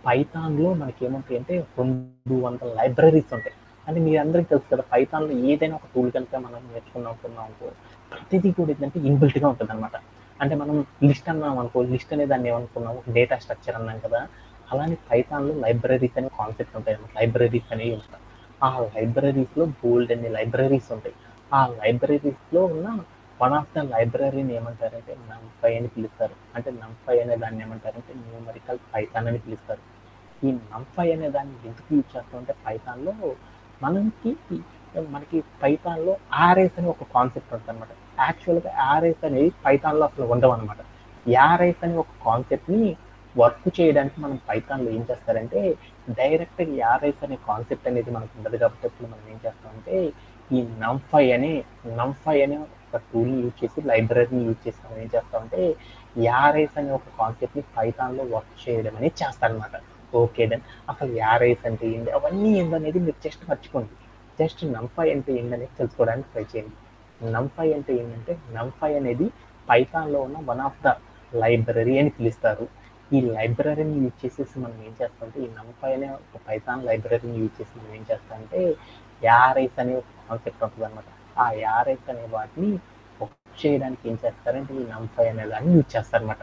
పైథాన్లో మనకి ఏముంటాయి అంటే 200 లైబ్రరీస్ ఉంటాయి. అంటే మీ అందరికీ తెలుసు కదా పైథాన్లో ఏదైనా ఒక టూల్ కనుక మనం నేర్చుకున్నాం అనుకో ప్రతిదీ కూడా ఏంటంటే ఇన్బిల్ట్గా ఉంటుంది అనమాట. అంటే మనం లిస్ట్ అన్నాం అనుకో, లిస్ట్ అనే దాన్ని ఏమనుకున్నాము డేటా స్ట్రక్చర్ అన్నాం కదా, అలానే పైథాన్లో లైబ్రరీస్ అనే కాన్సెప్ట్ ఉంటాయి అన్నమాట. లైబ్రరీస్ అనేవి ఉంటాయి. ఆ లైబ్రరీస్లో బోల్డ్ అన్ని లైబ్రరీస్ ఉంటాయి. ఆ లైబ్రరీస్లో ఉన్న వన్ ఆఫ్ ద లైబ్రరీని ఏమంటారంటే NumPy అని పిలుస్తారు. అంటే NumPy అనే దాన్ని ఏమంటారంటే న్యూమరికల్ పైథాన్ అని పిలుస్తారు. ఈ NumPy అనే దాన్ని ఎందుకు యూజ్ చేస్తామంటే పైథాన్లో మనకి పైథాన్లో యారేస్ అని ఒక కాన్సెప్ట్ ఉంటుంది అనమాట. యాక్చువల్గా యారేస్ అనేవి పైథాన్లో అసలు ఉండవు అనమాట. యారేస్ అని ఒక కాన్సెప్ట్ని వర్క్ చేయడానికి మనం పైథాన్లో ఏం చేస్తారంటే డైరెక్ట్గా యారేస్ అనే కాన్సెప్ట్ అనేది మనకు ఉండదు కాబట్టి ఇప్పుడు మనం ఏం చేస్తామంటే ఈ NumPy అనే ఒక టూల్ని యూజ్ చేసి లైబ్రరీని యూజ్ చేసి మనం ఏం చేస్తామంటే యారేస్ అనే ఒక కాన్సెప్ట్ని పైథాన్లో వర్క్ చేయడం అనేది చేస్తారనమాట. Okay done. అసలు యారేస్ అంటే ఏంటి అవన్నీ ఏంటనేది మీరు జస్ట్ మర్చిపోండి. జస్ట్ NumPy అంటే ఏంటనేది తెలుసుకోవడానికి ట్రై చేయండి. NumPy అంటే ఏంటంటే NumPy అనేది పైథాన్లో ఉన్న వన్ ఆఫ్ ద లైబ్రరీ అని పిలుస్తారు. ఈ లైబ్రరీని యూజ్ చేసేసి మనం ఏం చేస్తామంటే ఈ NumPy అనే ఒక పైథాన్ లైబ్రరీని యూజ్ చేసి మనం ఏం చేస్తామంటే యారేస్ అనే ఒక కాన్సెప్ట్ ఉంటుంది అనమాట. ఆ యారెస్ అనే వాటిని వర్క్ చేయడానికి ఏం చేస్తారంటే ఈ NumPy అనే దాన్ని యూజ్ చేస్తారనమాట.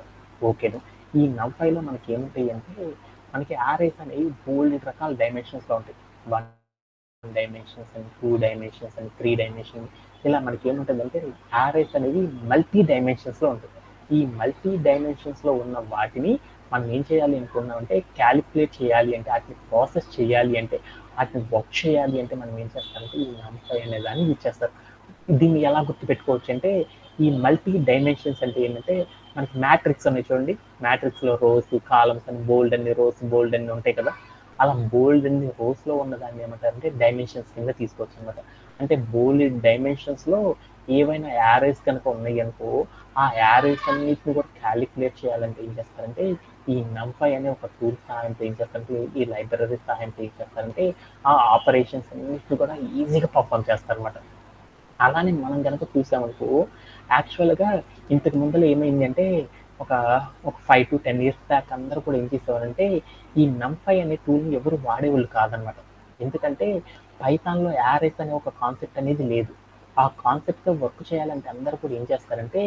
ఓకేనా. ఈ NumPyలో మనకి ఏముంటాయి అంటే మనకి యారెస్ అనేవి బోల్డ్ రకాల డైమెన్షన్స్లో ఉంటాయి. 1 డైమెన్షన్స్ అని, 2 డైమెన్షన్స్ అని, 3 డైమెన్షన్, ఇలా మనకి ఏముంటుందంటే యారెస్ అనేవి మల్టీ డైమెన్షన్స్లో ఉంటుంది. ఈ మల్టీ డైమెన్షన్స్లో ఉన్న వాటిని మనం ఏం చేయాలి అనుకున్నామంటే క్యాలిక్యులేట్ చేయాలి అంటే, వాటిని ప్రాసెస్ చేయాలి అంటే, వాటిని వర్క్ చేయాలి అంటే మనం ఏం చేస్తామంటే ఈ NumPy అనే దాన్ని యూజ్ చేస్తారు. దీన్ని ఎలా గుర్తుపెట్టుకోవచ్చు అంటే ఈ మల్టీ డైమెన్షన్స్ అంటే ఏంటంటే మనకి మ్యాట్రిక్స్ అనేది చూడండి, మ్యాట్రిక్స్లో రోస్ కాలమ్స్ అని బోల్డ్ అన్ని రోస్ బోల్డ్ అన్ని ఉంటాయి కదా, అలా బోల్డ్ అన్ని రోస్లో ఉన్న దాన్ని ఏమంటారంటే డైమెన్షన్స్ కింద తీసుకోవచ్చు అనమాట. అంటే బోల్డ్ డైమెన్షన్స్లో ఏవైనా యారేస్ కనుక ఉన్నాయి అనుకో, ఆ యారేస్ అన్నిటిని కూడా క్యాలిక్యులేట్ చేయాలంటే ఏం చేస్తారంటే ఈ NumPy అనే ఒక టూల్ సహాయంతో ఏం చేస్తారంటే, ఈ లైబ్రరీ సహాయంతో ఏం చేస్తారంటే ఆ ఆపరేషన్స్ అన్నిటిని కూడా ఈజీగా పర్ఫామ్ చేస్తారనమాట. అలానే మనం కనుక చూసామనుకో యాక్చువల్గా ఇంతకు ముందర ఏమైంది అంటే ఒక 5 to 10 years బ్యాక్ అందరూ కూడా ఏం చేసేవారంటే ఈ NumPy అనే టూల్ని ఎవరు వాడేవాళ్ళు కాదనమాట. ఎందుకంటే పైథాన్లో యారెస్ అనే ఒక కాన్సెప్ట్ అనేది లేదు. ఆ కాన్సెప్ట్తో వర్క్ చేయాలంటే అందరూ కూడా ఏం చేస్తారంటే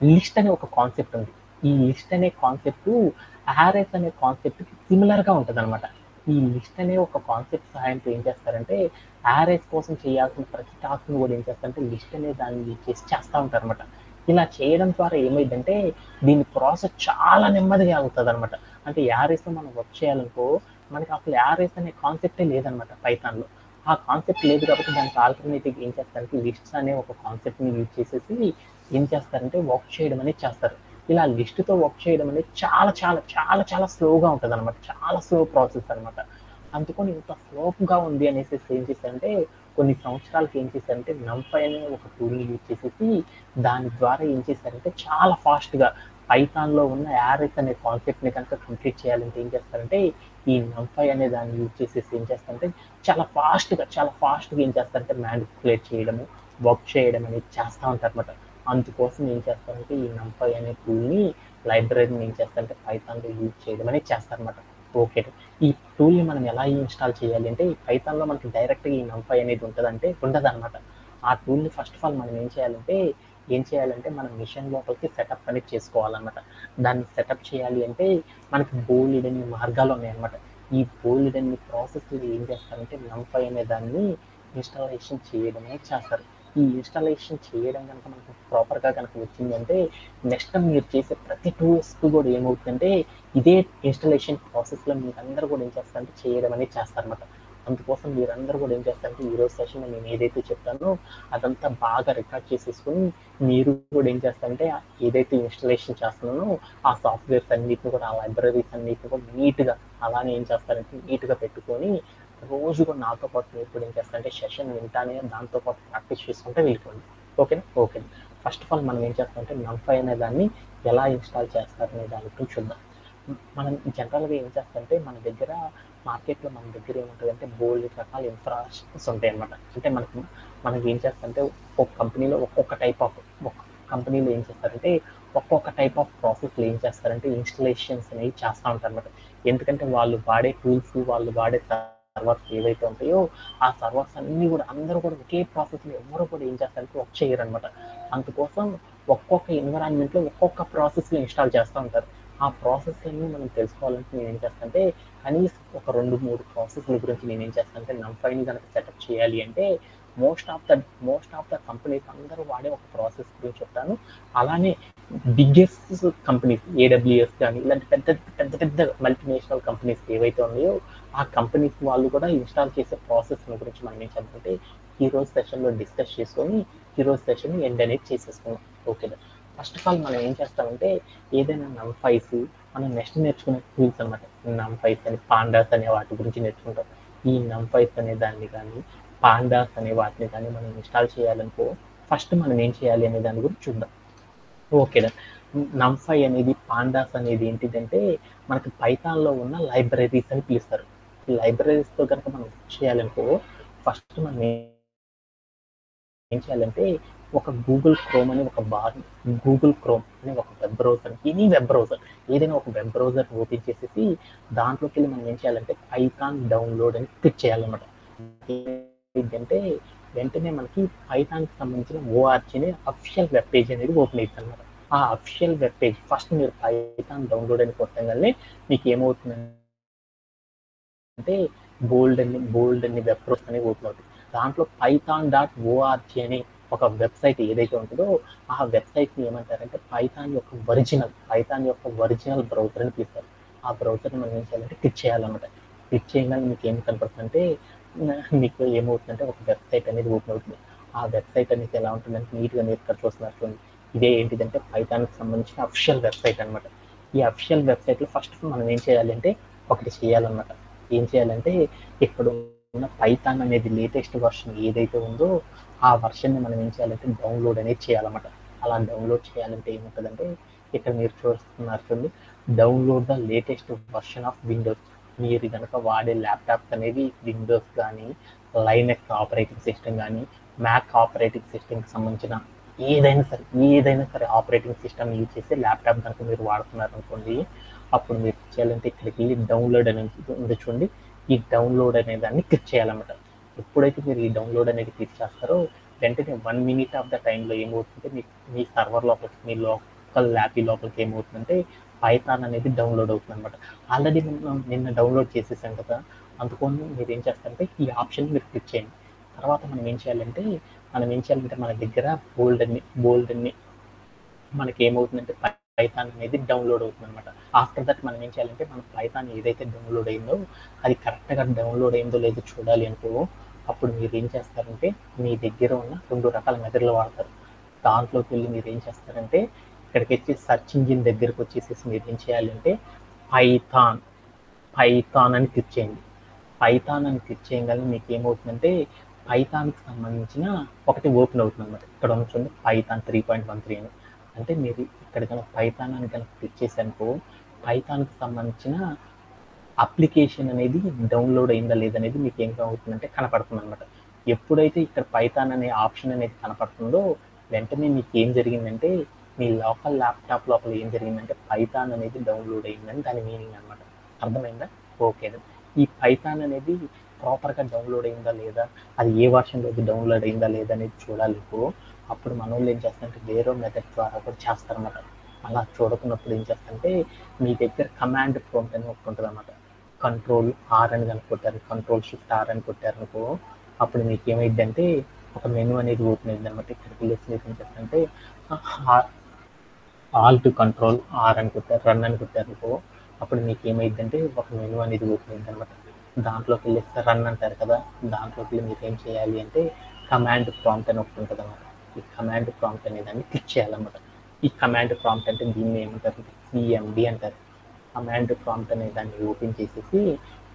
లిస్ట్ అనే ఒక కాన్సెప్ట్ ఉంది. ఈ లిస్ట్ అనే కాన్సెప్ట్ యారెస్ అనే కాన్సెప్ట్కి సిమిలర్గా ఉంటుంది అనమాట. ఈ లిస్ట్ అనే ఒక కాన్సెప్ట్ సహాయంతో ఏం చేస్తారంటే యారేస్ కోసం చేయాల్సిన ప్రతి టాస్క్ని కూడా ఏం చేస్తారంటే లిస్ట్ అనే దాన్ని యూజ్ చేసి చేస్తూ ఉంటారు అనమాట. ఇలా చేయడం ద్వారా ఏమైందంటే దీని ప్రాసెస్ చాలా నెమ్మదిగా అవుతుంది అనమాట. అంటే యారేస్తో మనం వర్క్ చేయాలనుకో మనకి అసలు యారేస్ అనే కాన్సెప్టే లేదనమాట పైథాన్లో. ఆ కాన్సెప్ట్ లేదు కాబట్టి దానికి ఆల్టర్నేటివ్ ఏం చేస్తారంటే లిస్ట్స్ అనే ఒక కాన్సెప్ట్ని యూజ్ చేసేసి ఏం చేస్తారంటే వర్క్ చేయడం అనేది చేస్తారు. ఇలా లిస్ట్తో వర్క్ చేయడం అనేది చాలా చాలా చాలా చాలా స్లోగా ఉంటుంది అనమాట. చాలా స్లో ప్రాసెస్ అనమాట. అందుకని ఇంత స్లోగా ఉంది అనేసి ఏం చేశారంటే కొన్ని సంవత్సరాలకి ఏం చేశారంటే NumPy అనే ఒక టూల్ని యూజ్ చేసేసి దాని ద్వారా ఏం చేశారంటే చాలా ఫాస్ట్గా పైథాన్లో ఉన్న యారెస్ అనే కాన్సెప్ట్ని కనుక కంప్లీట్ చేయాలంటే ఏం చేస్తారంటే ఈ NumPy అనే దాన్ని యూజ్ చేసేసి ఏం చేస్తారంటే చాలా ఫాస్ట్గా ఏం చేస్తారంటే మ్యానిపులేట్ చేయడము వర్క్ చేయడం అనేది చేస్తూ ఉంటారు అనమాట. అందుకోసం ఏం చేస్తారంటే ఈ NumPy అనే టూల్ని లైబ్రరీని ఏం చేస్తారంటే పైథాన్లో యూజ్ చేయడం అనేది చేస్తారనమాట. ఓకే. ఈ టూల్ని మనం ఎలా ఇన్స్టాల్ చేయాలి అంటే పైథాన్లో మనకి డైరెక్ట్గా ఈ NumPy అనేది ఉంటుందంటే ఉండదన్నమాట. ఆ టూల్ని ఫస్ట్ ఆఫ్ ఆల్ మనం ఏం చేయాలంటే మన మిషన్ లోపలికి సెటప్ అనేది చేసుకోవాలన్నమాట. దాన్ని సెటప్ చేయాలి అంటే మనకి బోలెడన్ని మార్గాలు ఉన్నాయన్నమాట. ఈ బోలెడన్ని ప్రాసెస్లు ఏం చేస్తారంటే NumPy అనే దాన్ని ఇన్స్టాలేషన్ చేయడం అనేది చేస్తారు. ఈ ఇన్స్టాలేషన్ చేయడం కనుక మనకు ప్రాపర్గా కనుక వచ్చిందంటే నెక్స్ట్ మీరు చేసే ప్రతి టూల్స్కి కూడా ఏమవుతుందంటే ఇదే ఇన్స్టాలేషన్ ప్రాసెస్లో మీరు అందరూ కూడా ఏం చేస్తారంటే చేయడం అనేది చేస్తారన్నమాట. అందుకోసం మీరందరూ కూడా ఏం చేస్తారంటే ఈరోజు సెషన్లో నేను ఏదైతే చెప్తానో అదంతా బాగా రికార్డ్ చేసేసుకొని మీరు కూడా ఏం చేస్తారంటే ఏదైతే ఇన్స్టాలేషన్ చేస్తున్నానో ఆ సాఫ్ట్వేర్స్ అన్నిటిని కూడా ఆ లైబ్రరీస్ అన్నిటిని కూడా నీట్గా అలానే ఏం చేస్తారంటే నీట్గా పెట్టుకొని రోజు కూడా నాతో పాటు మీరు కూడా ఏం చేస్తారంటే సెషన్ వింటానే దాంతోపాటు ప్రాక్టీస్ చేసుకుంటే వెళ్ళిపోండి. ఓకేనా. ఓకే. ఫస్ట్ ఆఫ్ ఆల్ మనం ఏం చేస్తామంటే NumPy అనే దాన్ని ఎలా ఇన్స్టాల్ చేస్తారనే దాని గురించి చూద్దాం. మనం జనరల్గా ఏం చేస్తామంటే మన దగ్గర మార్కెట్లో మన దగ్గర ఏముంటుందంటే బోల్డ్ రకాల ఇన్ఫ్రాస్ట్రక్చర్స్ ఉంటాయి అన్నమాట. అంటే మనకి ఏం చేస్తారంటే ఒక్కొక్క కంపెనీలో ఒక్కొక్క కంపెనీలో ఏం చేస్తారంటే ఒక్కొక్క టైప్ ఆఫ్ ప్రాసెస్లు ఏం చేస్తారంటే ఇన్స్టలేషన్స్ అనేవి చేస్తూ ఉంటారు అనమాట. ఎందుకంటే వాళ్ళు వాడే టూల్స్ వాళ్ళు వాడే సర్వర్స్ ఏవైతే ఉంటాయో ఆ సర్వర్స్ అన్నీ కూడా అందరూ కూడా ఒకే ప్రాసెస్లో ఎవరు కూడా ఏం చేస్తారంటే వర్క్ చేయరు అనమాట. అందుకోసం ఒక్కొక్క ఎన్విరాన్మెంట్లో ఒక్కొక్క ప్రాసెస్లో ఇన్స్టాల్ చేస్తూ ఉంటారు. ఆ ప్రాసెస్లన్నీ మనం తెలుసుకోవాలంటే నేను ఏం చేస్తానంటే కనీసం ఒక 2-3 ప్రాసెస్ల గురించి నేను ఏం చేస్తానంటే NumPyని కనుక సెటప్ చేయాలి అంటే మోస్ట్ ఆఫ్ ద కంపెనీస్ అందరూ వాడే ఒక ప్రాసెస్ గురించి చెప్తాను. అలానే బిగ్గెస్ట్ కంపెనీస్ AWS కానీ ఇలాంటి పెద్ద మల్టీనేషనల్ కంపెనీస్ ఏవైతే ఉన్నాయో ఆ కంపెనీస్ వాళ్ళు కూడా ఇన్స్టాల్ చేసే ప్రాసెస్ గురించి మనం ఏం చేద్దామంటే ఈరోజు సెషన్లో డిస్కస్ చేసుకొని ఈరోజు సెషన్ ఎండ్ అనేది చేసేసుకున్నాం. ఓకేనా. ఫస్ట్ ఆఫ్ ఆల్ మనం ఏం చేస్తామంటే ఏదైనా NumPys మనం నెక్స్ట్ నేర్చుకునే టూల్స్ అనమాట. NumPys అని పాండాస్ అనే వాటి గురించి నేర్చుకుంటాం. ఈ NumPys అనే దాన్ని కానీ పాండాస్ అనే వాటిని కానీ మనం ఇన్స్టాల్ చేయాలనుకో ఫస్ట్ మనం ఏం చేయాలి అనే దాని గురించి చూద్దాం. ఓకేనా. NumPy అనేది పాండాస్ అనేది ఏంటిదంటే మనకి పైథాన్లో ఉన్న లైబ్రరీస్ అని పిలుస్తారు. ఈ లైబ్రరీస్తో కనుక మనం చేయాలనుకో ఫస్ట్ మనం ఏం చేయాలంటే ఒక గూగుల్ క్రోమ్ అనే ఒక web browser, any web browser ఏదైనా ఒక వెబ్ బ్రౌజర్ ఓపెన్ చేసేసి దాంట్లోకి వెళ్ళి మనం ఏం చేయాలంటే పైథాన్ డౌన్లోడ్ అని క్లిక్ చేయాలన్నమాట. ఏంటంటే వెంటనే మనకి పైథాన్కి సంబంధించిన ఓఆర్జీని అఫిషియల్ వెబ్ పేజ్ అనేది ఓపెన్ అవుతుంది అనమాట. ఆ అఫిషియల్ వెబ్ పేజ్ ఫస్ట్ మీరు పైథాన్ డౌన్లోడ్ అని కొట్టగానే మీకు ఏమవుతుందంటే బోల్డ్ అన్ని వెబ్ బ్రౌజర్స్ అనేవి ఓపెన్ అవుతాయి. దాంట్లో python.org అని ఒక వెబ్సైట్ ఏదైతే ఉంటుందో ఆ వెబ్సైట్ని ఏమంటారంటే పైథాన్ యొక్క ఒరిజినల్ బ్రౌజర్ అని పిలుస్తారు. ఆ బ్రౌజర్ని మనం ఏం చేయాలంటే క్లిక్ చేయాలన్నమాట. క్లిక్ చేయగానే మీకు ఏం కనపడుతుందంటే మీకు ఏమవుతుందంటే ఒక వెబ్సైట్ అనేది ఓపెన్ అవుతుంది. ఆ వెబ్సైట్ అనేది ఎలా ఉంటుందంటే నీట్గా మీరు ఇక్కడ చూస్తున్నట్టు ఇదే ఏంటిదంటే పైథాన్కి సంబంధించిన అఫిషియల్ వెబ్సైట్ అనమాట. ఈ అఫిషియల్ వెబ్సైట్లో ఫస్ట్ మనం ఏం చేయాలంటే ఒకటి చేయాలన్నమాట. ఏం చేయాలంటే ఇక్కడ ఉన్న పైథాన్ అనేది లేటెస్ట్ వర్షన్ ఏదైతే ఉందో ఆ వర్షన్ని మనం ఏం చేయాలంటే డౌన్లోడ్ అనేది చేయాలన్నమాట. అలా డౌన్లోడ్ చేయాలంటే ఏముంటుందంటే ఇక్కడ మీరు చూస్తున్నారు download the latest version of Windows. మీరు కనుక వాడే ల్యాప్టాప్స్ అనేవి విండోస్ కానీ లైనక్స్ ఆపరేటింగ్ సిస్టమ్ కానీ మ్యాక్ ఆపరేటింగ్ సిస్టమ్కి సంబంధించిన ఏదైనా సరే ఆపరేటింగ్ సిస్టమ్ యూజ్ చేసి ల్యాప్టాప్ కనుక మీరు వాడుతున్నారు అనుకోండి, అప్పుడు మీరు చేయాలంటే ఇక్కడికి వెళ్ళి డౌన్లోడ్ అనేది ఉంది చూడండి, ఈ డౌన్లోడ్ అనే దాన్ని క్లిక్ చేయాలన్నమాట. ఎప్పుడైతే మీరు ఈ డౌన్లోడ్ అనేది క్లిక్ చేస్తారో వెంటనే 1 minute ఆఫ్ ద టైంలో ఏమవుతుందంటే మీ సర్వర్ లోపలికి మీ లోకల్ ల్యాప్ లోపలికి ఏమవుతుందంటే పైథాన్ అనేది డౌన్లోడ్ అవుతుంది అనమాట. ఆల్రెడీ నిన్న డౌన్లోడ్ చేసేసాం కదా, అందుకని మీరు ఏం చేస్తారంటే ఈ ఆప్షన్ మీరు క్లిక్ చేయండి. తర్వాత మనం ఏం చేయాలంటే మన దగ్గర బోల్డ్ అన్ని మనకి ఏమవుతుందంటే పైథాన్ అనేది డౌన్లోడ్ అవుతుంది అనమాట. ఆఫ్టర్ దట్ మనం ఏం చేయాలంటే మన పైథాన్ ఏదైతే డౌన్లోడ్ అయిందో అది కరెక్ట్గా డౌన్లోడ్ అయిందో లేదో చూడాలి అనుకో, అప్పుడు మీరు ఏం చేస్తారంటే మీ దగ్గర ఉన్న 2 రకాల మెథడ్లు వాడతారు. దాంట్లోకి వెళ్ళి మీరు ఏం చేస్తారంటే ఇక్కడికి వచ్చి సెర్చ్ ఇంజిన్ దగ్గరకు వచ్చేసేసి మీరు ఏం చేయాలంటే పైథాన్ అని క్లిక్ చేయండి. పైథాన్ అని క్లిక్ చేయగానే మీకు ఏమవుతుందంటే పైథాన్కి సంబంధించిన ఒకటి ఓపెన్ అవుతుంది అనమాట. ఇక్కడ చూడండి పైథాన్ 3.13 అని. అంటే మీరు ఇక్కడ కనుక పైథాన్ అని కనుక క్లిక్ చేశానుకో పైథాన్కి సంబంధించిన అప్లికేషన్ అనేది డౌన్లోడ్ అయిందా లేదనేది మీకు ఏం అవుతుందంటే కనపడుతుంది అనమాట. ఎప్పుడైతే ఇక్కడ పైథాన్ అనే ఆప్షన్ అనేది కనపడుతుందో వెంటనే మీకు ఏం జరిగిందంటే మీ లోకల్ ల్యాప్టాప్ లోపల ఏం జరిగిందంటే పైథాన్ అనేది డౌన్లోడ్ అయిందని దాని మీనింగ్ అనమాట. అర్థమైందా? ఓకే. ఈ పైథాన్ అనేది ప్రాపర్గా డౌన్లోడ్ అయిందా లేదా, అది ఏ వర్షన్లో డౌన్లోడ్ అయిందా లేదా అనేది చూడాలి. అప్పుడు మన వాళ్ళు ఏం చేస్తారంటే వేరే మెథడ్ ద్వారా కూడా చేస్తారన్నమాట. అలా చూడకున్నప్పుడు ఏం చేస్తారంటే మీ దగ్గర కమాండ్ ప్రాంప్ట్ అని ఒకటి ఉంటుంది అన్నమాట. Ctrl+R అని కనుక కొట్టారు, Ctrl+Shift+R అని కొట్టారనుకో అప్పుడు మీకు ఏమైంది అంటే ఒక మెనూ అనేది ఓపెన్ అయింది అనమాట. ఇక్కడికి వెళ్ళేసి మీరు ఏం చేస్తారంటే Alt+Ctrl+R అని కొట్టారు, రన్ అని కొట్టారనుకో అప్పుడు మీకు ఏమైందంటే ఒక మెనూ అనేది ఓపెన్ అయింది అనమాట. దాంట్లోకి వెళ్ళేస్తే రన్ అంటారు కదా, దాంట్లోకి వెళ్ళి మీరు ఏం చేయాలి అంటే కమాండ్ ప్రాంప్ట్ అని ఒకటి ఉంటుంది అనమాట. ఈ కమాండ్ ప్రాంప్ట్ అనే దాన్ని క్లిక్ చేయాలన్నమాట. ఈ కమాండ్ ప్రాంప్ట్ అంటే దీన్ని ఏమంటారు, CMD అంటారు. కమాండ్ ప్రాంప్ట్ అనే దాన్ని ఓపెన్ చేసేసి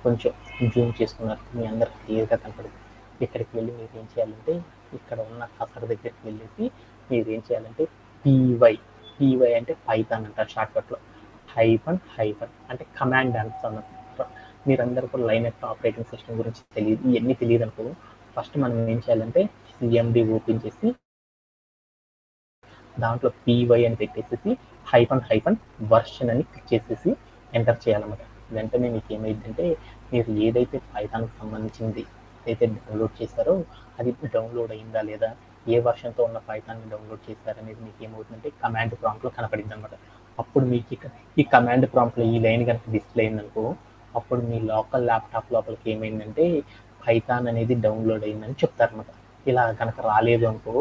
కొంచెం జూమ్ చేసుకున్నారు మీ అందరికి క్లియర్గా కనపడుతుంది. ఇక్కడికి వెళ్ళి మీరు ఏం చేయాలంటే ఇక్కడ ఉన్న కసర్ దగ్గరికి వెళ్ళేసి మీరు ఏం చేయాలంటే PY అంటే పైథాన్ అంటారు షార్ట్కట్లో, హైఫన్ అంటే కమాండ్ అంటున్నారు. మీరందరూ కూడా లైనక్స్ ఆపరేటింగ్ సిస్టమ్ గురించి తెలియదు, ఇవన్నీ తెలియదు అనుకో ఫస్ట్ మనం ఏం చేయాలంటే CMD ఓపెన్ చేసి దాంట్లో PY అని పెట్టేసేసి హైఫన్ వర్షన్ అని క్లిక్ చేసేసి ఎంటర్ చేయాలన్నమాట. వెంటనే మీకు ఏమైందంటే మీరు ఏదైతే పైథాన్కి సంబంధించింది ఏదైతే డౌన్లోడ్ చేశారో అది డౌన్లోడ్ అయిందా లేదా, ఏ వర్షన్తో ఉన్న పైథాన్ని డౌన్లోడ్ చేశారనేది మీకు ఏమవుతుందంటే కమాండ్ ప్రాంప్ట్లో కనపడింది అనమాట. అప్పుడు మీకు ఈ కమాండ్ ప్రాంప్ట్లో ఈ లైన్ కనుక డిస్ప్లే అయిందనుకో అప్పుడు మీ లోకల్ ల్యాప్టాప్ లోపలికి ఏమైందంటే పైథాన్ అనేది డౌన్లోడ్ అయిందని చెప్తారనమాట. ఇలా కనుక రాలేదు అనుకో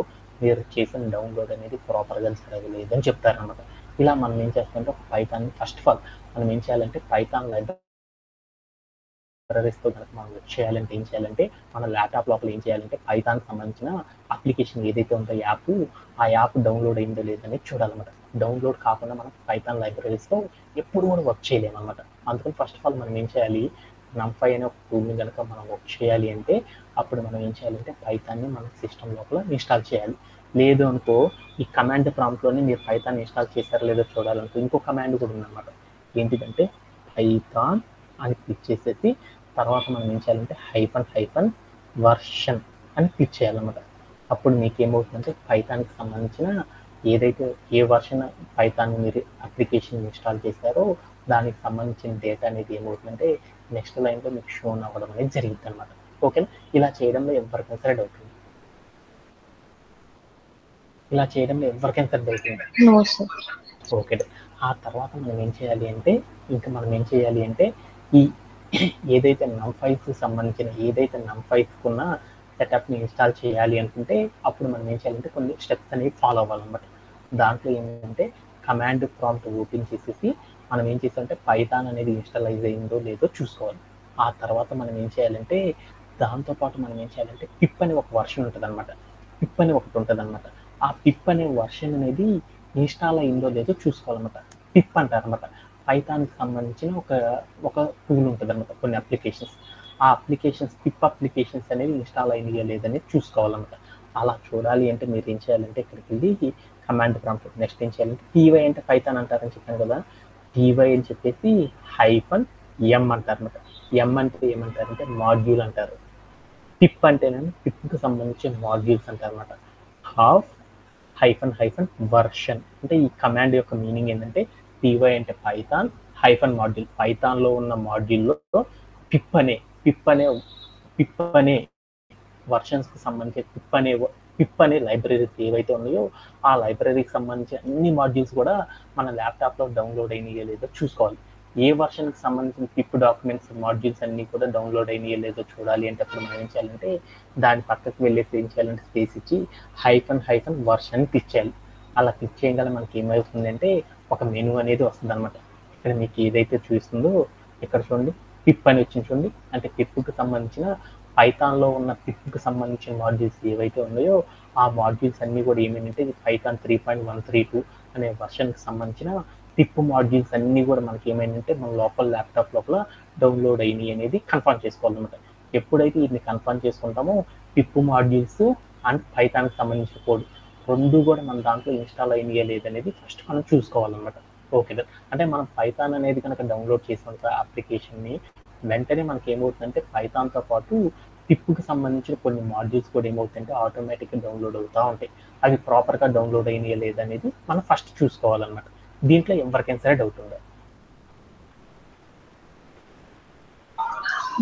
మీరు చేసిన డౌన్లోడ్ అనేది ప్రాపర్గా జరగలేదు అని చెప్తారనమాట. ఇలా మనం ఏం చేస్తామంటే ఒక పైథాన్ ఫస్ట్ ఆఫ్ ఆల్ మనం ఏం చేయాలంటే పైథాన్ లైబ్రరీస్తో కనుక మనం చేయాలంటే ఏం చేయాలంటే మన ల్యాప్టాప్ లోపల ఏం చేయాలంటే పైథాన్కి సంబంధించిన అప్లికేషన్ ఏదైతే ఉందో ఆ యాప్ డౌన్లోడ్ అయిందో లేదని చూడాలన్నమాట. డౌన్లోడ్ కాకుండా మనం పైథాన్ లైబ్రరీస్తో ఎప్పుడు కూడా వర్క్ చేయలేమన్నమాట. అందుకని ఫస్ట్ ఆఫ్ ఆల్ మనం ఏం చేయాలి, NumPy అనే ఒక టూల్ని కనుక మనం వర్క్ చేయాలి అంటే అప్పుడు మనం ఏం చేయాలంటే పైథాన్ని మన సిస్టమ్ లోపల ఇన్స్టాల్ చేయాలి. లేదు అనుకో ఈ కమాండ్ ప్రాంప్ట్లోనే మీరు పైథాన్ ఇన్స్టాల్ చేశారో లేదో చూడాలనుకో ఇంకో కమాండ్ కూడా ఉందన్నమాట. ఏంటిదంటే పైథాన్ అని క్లిక్ చేసేసి తర్వాత మనం ఏం చేయాలంటే హైఫన్ వర్షన్ అని క్లిక్ చేయాలన్నమాట. అప్పుడు మీకు ఏమవుతుందంటే పైథాన్కి సంబంధించిన ఏదైతే ఏ వర్షన్ పైథాన్ మీరు అప్లికేషన్ ఇన్స్టాల్ చేశారో దానికి సంబంధించిన డేటా అనేది ఏమవుతుందంటే నెక్స్ట్ లైన్లో మీకు షోన్ అవ్వడం అనేది జరుగుతుంది అనమాట. ఓకేనా? ఇలా చేయడంలో ఎవరికైనా సరే డౌట్ ఉంది. ఇలా చేయడంలో ఎవరికైనా సరే డౌట్ ఉంది? No, sir. ఓకే. ఆ తర్వాత మనం ఏం చేయాలి అంటే ఈ ఏదైతే నమ్5కి సంబంధించిన నమ్5కున్న సెటప్ని ఇన్స్టాల్ చేయాలి అనుకుంటే అప్పుడు మనం ఏం చేయాలంటే కొన్ని స్టెప్స్ అనేవి ఫాలో అవ్వాలన్నమాట. దాంట్లో ఏంటంటే కమాండ్ ప్రాంప్ట్ ఓపెన్ చేసేసి మనం ఏం చేసామంటే పైథాన్ అనేది ఇన్స్టాలైజ్ అయిందో లేదో చూసుకోవాలి. ఆ తర్వాత మనం ఏం చేయాలంటే దాంతోపాటు మనం ఏం చేయాలంటే పిప్ అనే ఒక వర్షన్ ఉంటుందన్నమాట. పిప్ అని ఒకటి ఉంటుందన్నమాట. ఆ పిప్ అనే వర్షన్ అనేది ఇన్స్టాల్ అయిందో లేదో చూసుకోవాలన్నమాట. పిప్ అంటారు అనమాట. పైథాన్కి సంబంధించిన ఒక టూల్ ఉంటుంది అనమాట, కొన్ని అప్లికేషన్స్. ఆ అప్లికేషన్స్ పిప్ అప్లికేషన్స్ అనేవి ఇన్స్టాల్ అయినాయో లేదనేది చూసుకోవాలన్నమాట. అలా చూడాలి అంటే మీరు ఏం చేయాలంటే ఇక్కడికి వెళ్ళి కమాండ్ ప్రాంప్ట్ నెక్స్ట్ ఏం చేయాలంటే టీవై అంటే పైథాన్ అంటారని చెప్పాను కదా, టీవై అని చెప్పేసి -m అంటారు అనమాట. ఎం అంటే ఏమంటారంటే మాడ్యూల్ అంటారు. పిప్ అంటేనేమో పిప్కి సంబంధించిన మాడ్యూల్స్ అంటారు అనమాట. వర్షన్ అంటే ఈ కమాండ్ యొక్క మీనింగ్ ఏంటంటే టీవై అంటే పైథాన్ మాడ్యూల్, పైథాన్లో ఉన్న మాడ్యూల్లో పిప్ అనే వర్షన్స్కి సంబంధించి పిప్ అనే లైబ్రరీస్ ఏవైతే ఉన్నాయో ఆ లైబ్రరీకి సంబంధించి అన్ని మాడ్యూల్స్ కూడా మన ల్యాప్టాప్లో డౌన్లోడ్ అయినాయో లేదో చూసుకోవాలి. ఏ వర్షన్కి సంబంధించిన పిప్ డాక్యుమెంట్స్ మాడ్యూల్స్ అన్నీ కూడా డౌన్లోడ్ అయినాయో లేదో చూడాలి అంటే అప్పుడు మనం ఏం చేయాలంటే దాని పక్కకు వెళ్ళేసి ఏం చేయాలంటే స్పేస్ ఇచ్చి వర్షన్ క్లిక్ చేయాలి. అలా క్లిక్ చేయగల మనకి ఏమవుతుందంటే ఒక మెనూ అనేది వస్తుంది అనమాట. ఇక్కడ మీకు ఏదైతే చూస్తుందో ఇక్కడ చూడండి పిప్ అని వచ్చింది చూడండి, అంటే పిప్కి సంబంధించిన పైథాన్లో ఉన్న పిప్కి సంబంధించిన మాడ్యూల్స్ ఏవైతే ఉన్నాయో ఆ మాడ్యూల్స్ అన్నీ కూడా ఏమేంటంటే పైథాన్ 3.132 అనే వర్షన్కి సంబంధించిన పిప్ మాడ్యూల్స్ అన్నీ కూడా మనకి ఏమైందంటే మన ల్యాప్టాప్ లోపల డౌన్లోడ్ అయినాయి అనేది కన్ఫర్మ్ చేసుకోవాలన్నమాట. ఎప్పుడైతే ఇది కన్ఫర్మ్ చేసుకుంటామో పిప్ మాడ్యూల్స్ అండ్ పైథాన్కి సంబంధించిన కోడ్ రెండు కూడా మన దాంట్లో ఇన్స్టాల్ అయినాయా లేదనేది ఫస్ట్ మనం చూసుకోవాలన్నమాట. ఓకే, అంటే మనం పైథాన్ అనేది కనుక డౌన్లోడ్ చేసినంత అప్లికేషన్ని వెంటనే మనకి ఏమవుతుందంటే పైథాన్తో పాటు పిప్కి సంబంధించిన కొన్ని మాడ్యూల్స్ కూడా ఏమవుతుందంటే ఆటోమేటిక్గా డౌన్లోడ్ అవుతూ ఉంటాయి. అవి ప్రాపర్గా డౌన్లోడ్ అయినాయా లేదనేది మనం ఫస్ట్ చూసుకోవాలన్నమాట. దీంట్లో ఎవరికైనా సరే డౌట్ ఉందా?